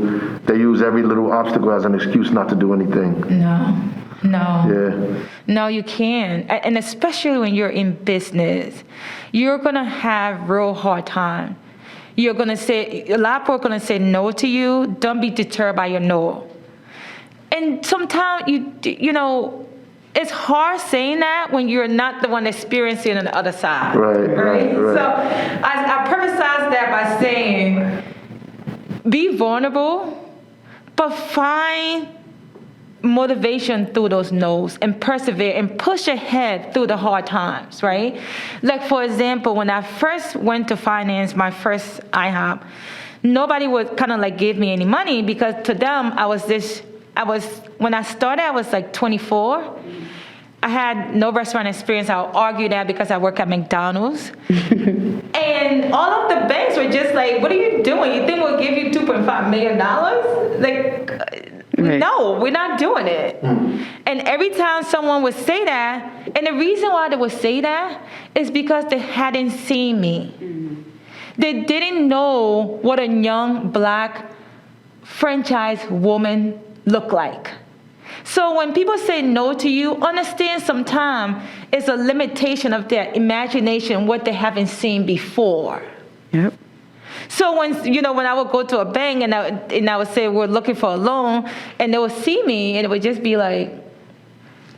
they use every little obstacle as an excuse not to do anything.
No. No.
Yeah.
No, you can't. And especially when you're in business, you're going to have real hard time. You're going to say, a lot of people are going to say no to you. Don't be deterred by your no. And sometimes, you know, it's hard saying that when you're not the one experiencing it on the other side.
Right.
So I preface that by saying, be vulnerable, but find motivation through those no's and persevere and push ahead through the hard times, right? Like, for example, when I first went to finance my first IHOP, nobody would kind of like give me any money because to them, when I started, I was like 24. I had no restaurant experience. I'll argue that because I work at McDonald's. And all of the banks were just like, what are you doing? You think we'll give you $2.5 million? Like,
Right.
no, we're not doing it. And every time someone would say that, and the reason why they would say that is because they hadn't seen me. They didn't know what a young black franchise woman looked like. So when people say no to you, understand sometimes it's a limitation of their imagination, what they haven't seen before.
Yep.
So when I would go to a bank and I would say we're looking for a loan, and they would see me and it would just be like,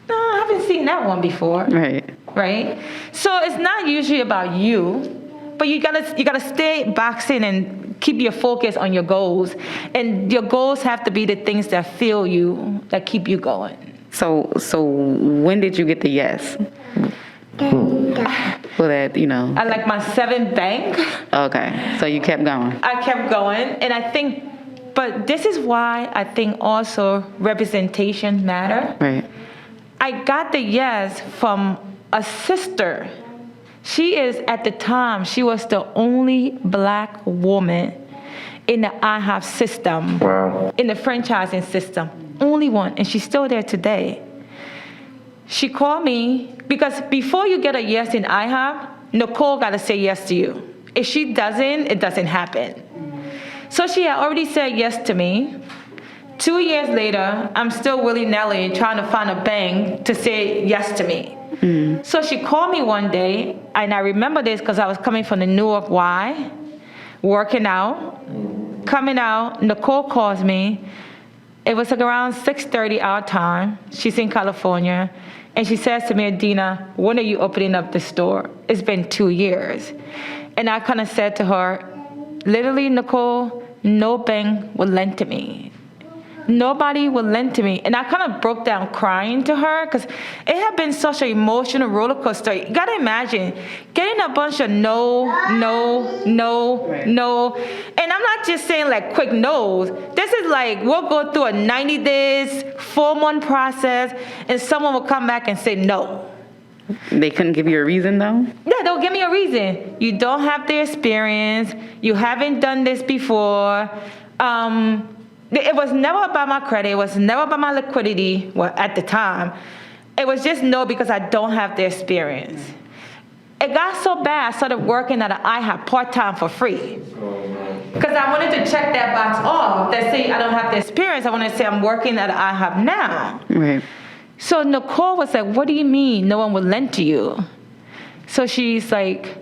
no, I haven't seen that one before. Right? So it's not usually about you, but you gotta stay boxing and keep your focus on your goals. And your goals have to be the things that fuel you, that keep you going.
So when did you get the yes? For that, you know.
I like my 7th bank.
Okay, so you kept going.
I kept going, and I think, but this is why I think also representation matter.
Right.
I got the yes from a sister. She is, at the time, she was the only black woman in the IHOP system.
Wow.
In the franchising system. Only one, and she's still there today. She called me because before you get a yes in IHOP, Nicole got to say yes to you. If she doesn't, it doesn't happen. So she had already said yes to me. 2 years later, I'm still willy-nilly trying to find a bank to say yes to me. So she called me one day, and I remember this because I was coming from the Newark Y, working out, coming out. Nicole calls me. It was like around 6:30 our time. She's in California. And she says to me, Adina, when are you opening up the store? It's been 2 years. And I kind of said to her, literally, Nicole, no bank will lend to me. Nobody will lend to me. And I kind of broke down crying to her because it had been such an emotional roller coaster. You got to imagine getting a bunch of no. And I'm not just saying like quick no's. This is like we'll go through a 90 days, 4-month process, and someone will come back and say no.
They couldn't give you a reason though?
Yeah, they'll give me a reason. You don't have the experience. You haven't done this before. It was never about my credit. It was never about my liquidity at the time. It was just no because I don't have the experience. It got so bad, I started working at an IHOP part-time for free. Because I wanted to check that box off that say I don't have the experience. I wanted to say I'm working at an IHOP now.
Right.
So Nicole was like, what do you mean no one will lend to you? So she's like,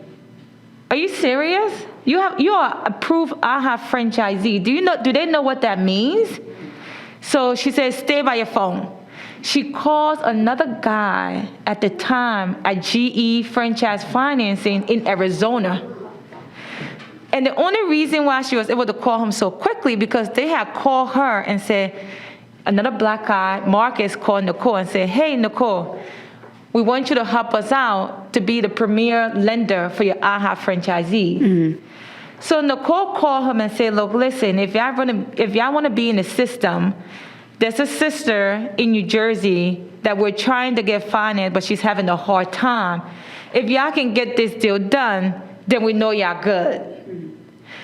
are you serious? You are approved IHOP franchisee. Do they know what that means? So she says, stay by your phone. She calls another guy at the time at GE Franchise Financing in Arizona. And the only reason why she was able to call him so quickly because they had called her and said, another black guy, Marcus, called Nicole and said, hey, Nicole, we want you to help us out to be the premier lender for your IHOP franchisee. Mm-hmm. So Nicole called him and said, look, listen, if y'all want to be in the system, there's a sister in New Jersey that we're trying to get financed, but she's having a hard time. If y'all can get this deal done, then we know y'all good.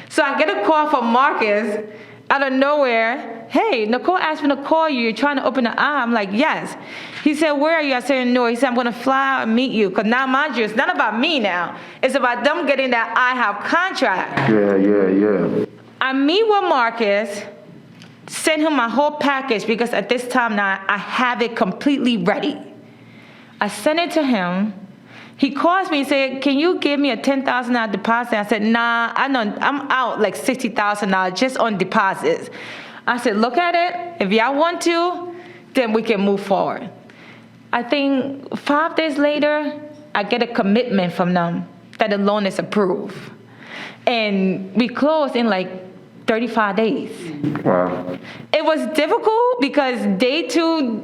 So I get a call from Marcus out of nowhere. Hey, Nicole asked me to call you. You're trying to open an eye. I'm like, yes. He said, where are you? I said, no. He said, I'm going to fly out and meet you. Because now, mind you, it's not about me now. It's about them getting that IHOP contract.
Yeah.
I meet with Marcus. sent him my whole package because at this time now I have it completely ready. I sent it to him. He calls me and said, "Can you give me a $10,000 deposit?" I said, "Nah, I'm out like $60,000 just on deposits." I said, "Look at it. If y'all want to, then we can move forward." I think 5 days later, I get a commitment from them that the loan is approved. And we closed in like 35 days.
Wow.
It was difficult because they too,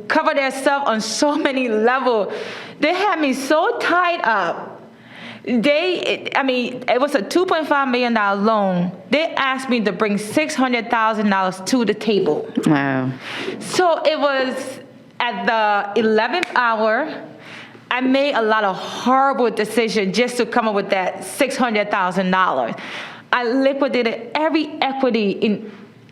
cover their stuff on so many levels. They had me so tied up. It was a $2.5 million loan. They asked me to bring $600,000 to the table.
Wow.
So it was at the 11th hour, I made a lot of horrible decisions just to come up with that $600,000. I liquidated every equity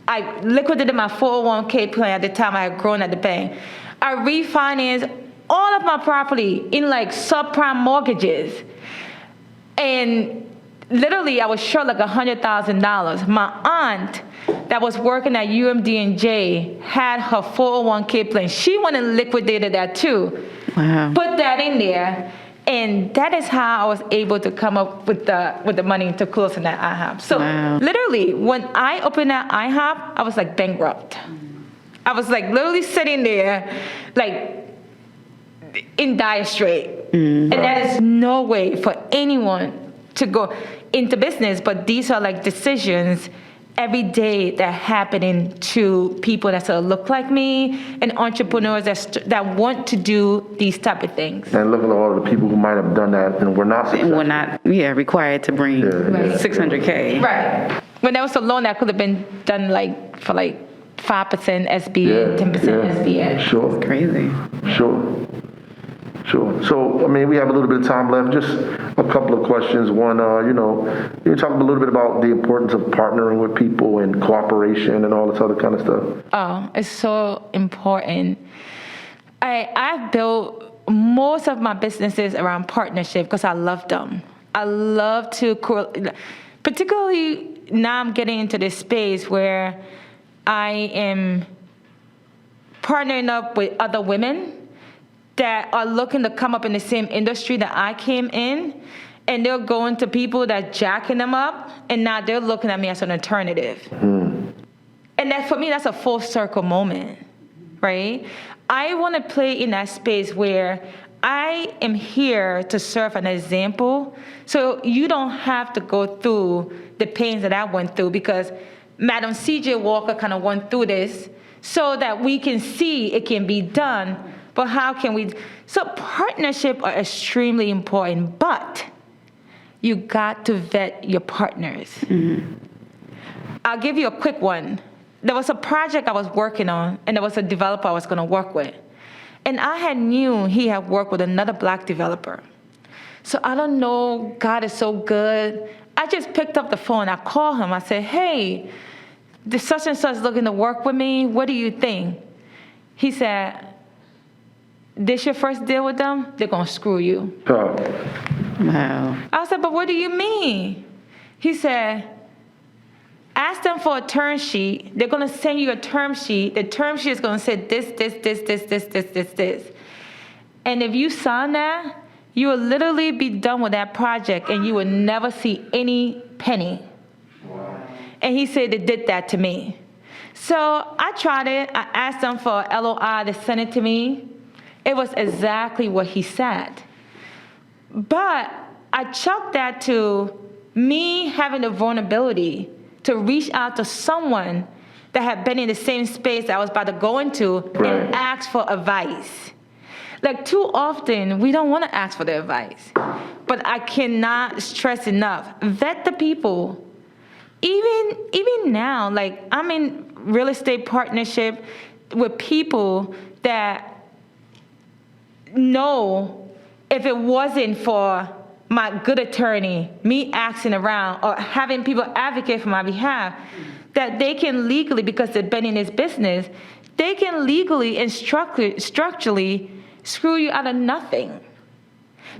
I liquidated my 401k plan at the time I had grown at the bank. I refinanced all of my property in like subprime mortgages. And literally I was short like $100,000. My aunt that was working at UMD&J had her 401k plan. She went and liquidated that too.
Wow.
Put that in there. And that is how I was able to come up with the money to close on that IHOP. So literally, when I opened that IHOP, I was like bankrupt. I was like literally sitting there, like in dire strait. And that is no way for anyone to go into business. But these are like decisions every day that happening to people that sort of look like me and entrepreneurs that want to do these type of things.
And looking at all the people who might have done that and were not successful.
And we're not, required to bring $600K.
Right. When there was a loan that could have been done for 5% SBA, 10% SBA.
Sure.
Crazy.
Sure. So, we have a little bit of time left. Just a couple of questions. One, you talk a little bit about the importance of partnering with people and cooperation and all this other kind of stuff.
Oh, it's so important. I've built most of my businesses around partnership because I love them. I love to, particularly now I'm getting into this space where I am partnering up with other women that are looking to come up in the same industry that I came in, and they're going to people that jacking them up, and now they're looking at me as an alternative. And that for me, that's a full circle moment, right? I want to play in that space where I am here to serve an example, so you don't have to go through the pains that I went through, because Madam C.J. Walker kind of went through this so that we can see it can be done. But how can we? So partnership are extremely important, but you got to vet your partners. I'll give you a quick one. There was a project I was working on, and there was a developer I was going to work with. And I knew he had worked with another black developer. So I don't know, God is so good. I just picked up the phone. I called him. I said, "Hey, this such and such looking to work with me. What do you think?" He said, "This your first deal with them? They're going to screw you."
Oh.
Wow.
I said, "But what do you mean?" He said, "Ask them for a term sheet. They're going to send you a term sheet. The term sheet is going to say this. And if you sign that, you will literally be done with that project and you will never see any penny." Wow. And he said they did that to me. So I tried it. I asked them for a LOI to send it to me. It was exactly what he said. But I chalked that to me having the vulnerability to reach out to someone that had been in the same space that I was about to go into and ask for advice. Like too often, we don't want to ask for the advice. But I cannot stress enough, vet the people. Even now, like I'm in real estate partnership with people that know if it wasn't for my good attorney, me asking around or having people advocate for my behalf, that they can legally, because they've been in this business, they can legally and structurally screw you out of nothing.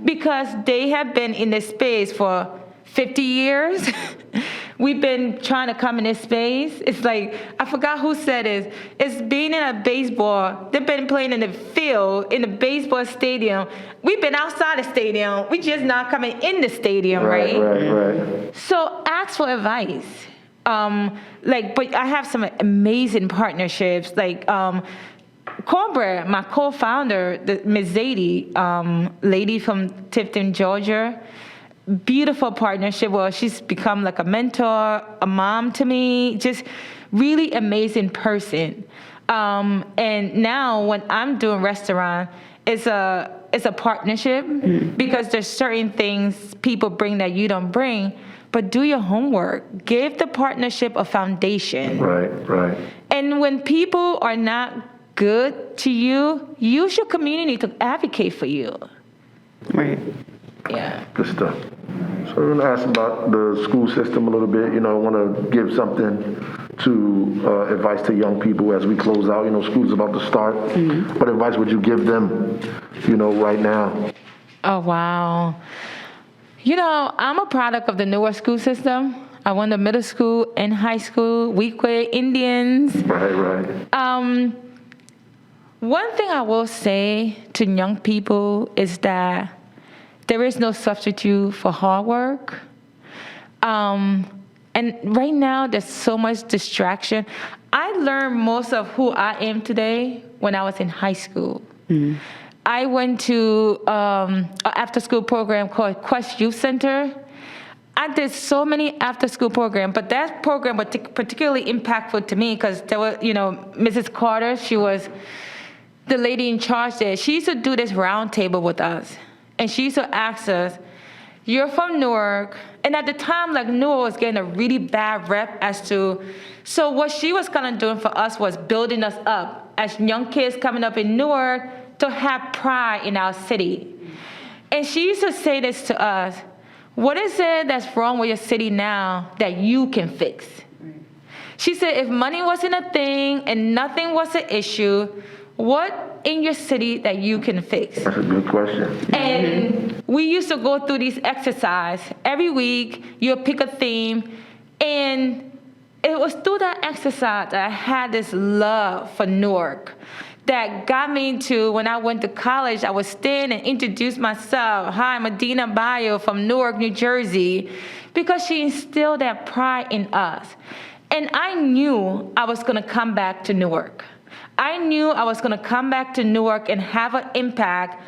Because they have been in this space for 50 years, we've been trying to come in this space. It's like, I forgot who said it. It's being in a baseball. They've been playing in the field, in the baseball stadium. We've been outside the stadium. We just not coming in the stadium, right?
Right.
So ask for advice. But I have some amazing partnerships. Like Cornbread, my co-founder, Ms. Zadie, lady from Tifton, Georgia. Beautiful partnership. Well, she's become like a mentor, a mom to me. Just really amazing person. And now when I'm doing restaurant, it's a partnership because there's certain things people bring that you don't bring. But do your homework. Give the partnership a foundation.
Right.
And when people are not good to you, use your community to advocate for you.
Right.
Yeah.
Good stuff. So we're going to ask about the school system a little bit. I want to give something to advice to young people as we close out. School's about to start. What advice would you give them, right now?
Oh, wow. I'm a product of the Newark school system. I went to middle school and high school, Weequahic Indians.
Right.
One thing I will say to young people is that there is no substitute for hard work. And right now, there's so much distraction. I learned most of who I am today when I was in high school. I went to an after-school program called Quest Youth Center. I did so many after-school programs, but that program was particularly impactful to me because there was, Mrs. Carter, she was the lady in charge there. She used to do this round table with us, and she used to ask us, you're from Newark, and at the time, Newark was getting a really bad rep as to, so what she was kind of doing for us was building us up as young kids coming up in Newark to have pride in our city. And she used to say this to us, what is it that's wrong with your city now that you can fix? She said, if money wasn't a thing and nothing was an issue, what in your city that you can fix?
That's a good question.
And we used to go through these exercises. Every week, you'll pick a theme. And it was through that exercise that I had this love for Newark that got me to, when I went to college, I would stand and introduce myself. Hi, I'm Adina Bayo from Newark, New Jersey, because she instilled that pride in us. And I knew I was going to come back to Newark. I knew I was going to come back to Newark and have an impact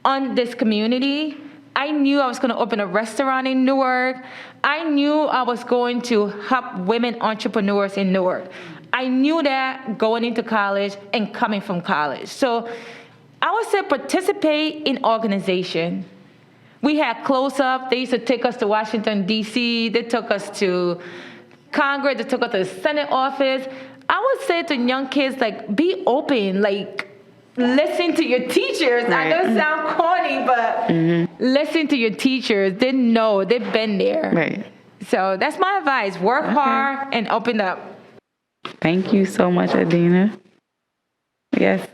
on this community. I knew I was going to open a restaurant in Newark. I knew I was going to help women entrepreneurs in Newark. I knew that going into college and coming from college. So I would say participate in organization. We had close-up. They used to take us to Washington, D.C. They took us to Congress. They took us to the Senate office. I would say to young kids, be open, listen to your teachers. Right. I know it sounds corny, but listen to your teachers. They know, they've been there.
Right.
So that's my advice. Work hard and open up.
Thank you so much, Adina. Yes,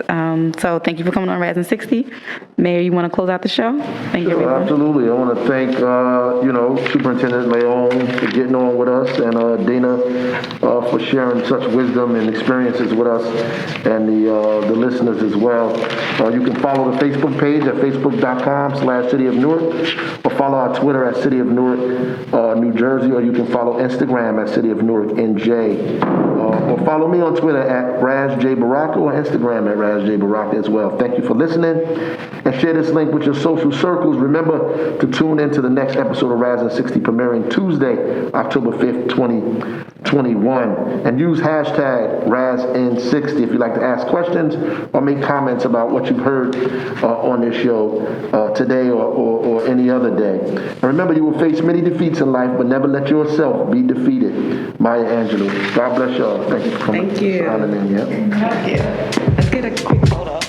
so thank you for coming on Ras In 60. Mayor, you want to close out the show? Thank you, everyone.
Absolutely. I want to thank, Superintendent Leon for getting on with us, and Dana for sharing such wisdom and experiences with us, and the listeners as well. You can follow the Facebook page at facebook.com/City of Newark, or follow our Twitter at City of Newark, New Jersey, or you can follow Instagram at City of Newark, NJ. Or follow me on Twitter at Raz J. Baraka, or Instagram at Raz J. Baraka as well. Thank you for listening, and share this link with your social circles. Remember to tune into the next episode of Raz In 60, premiering Tuesday, October 5th, 2021. And use hashtag Raz In 60 if you'd like to ask questions or make comments about what you've heard on this show today or any other day. And remember, you will face many defeats in life, but never let yourself be defeated. Maya Angelou. God bless y'all. Thank you for coming.
Thank you.
For honoring me, yeah.
Thank you. Let's get a quick photo.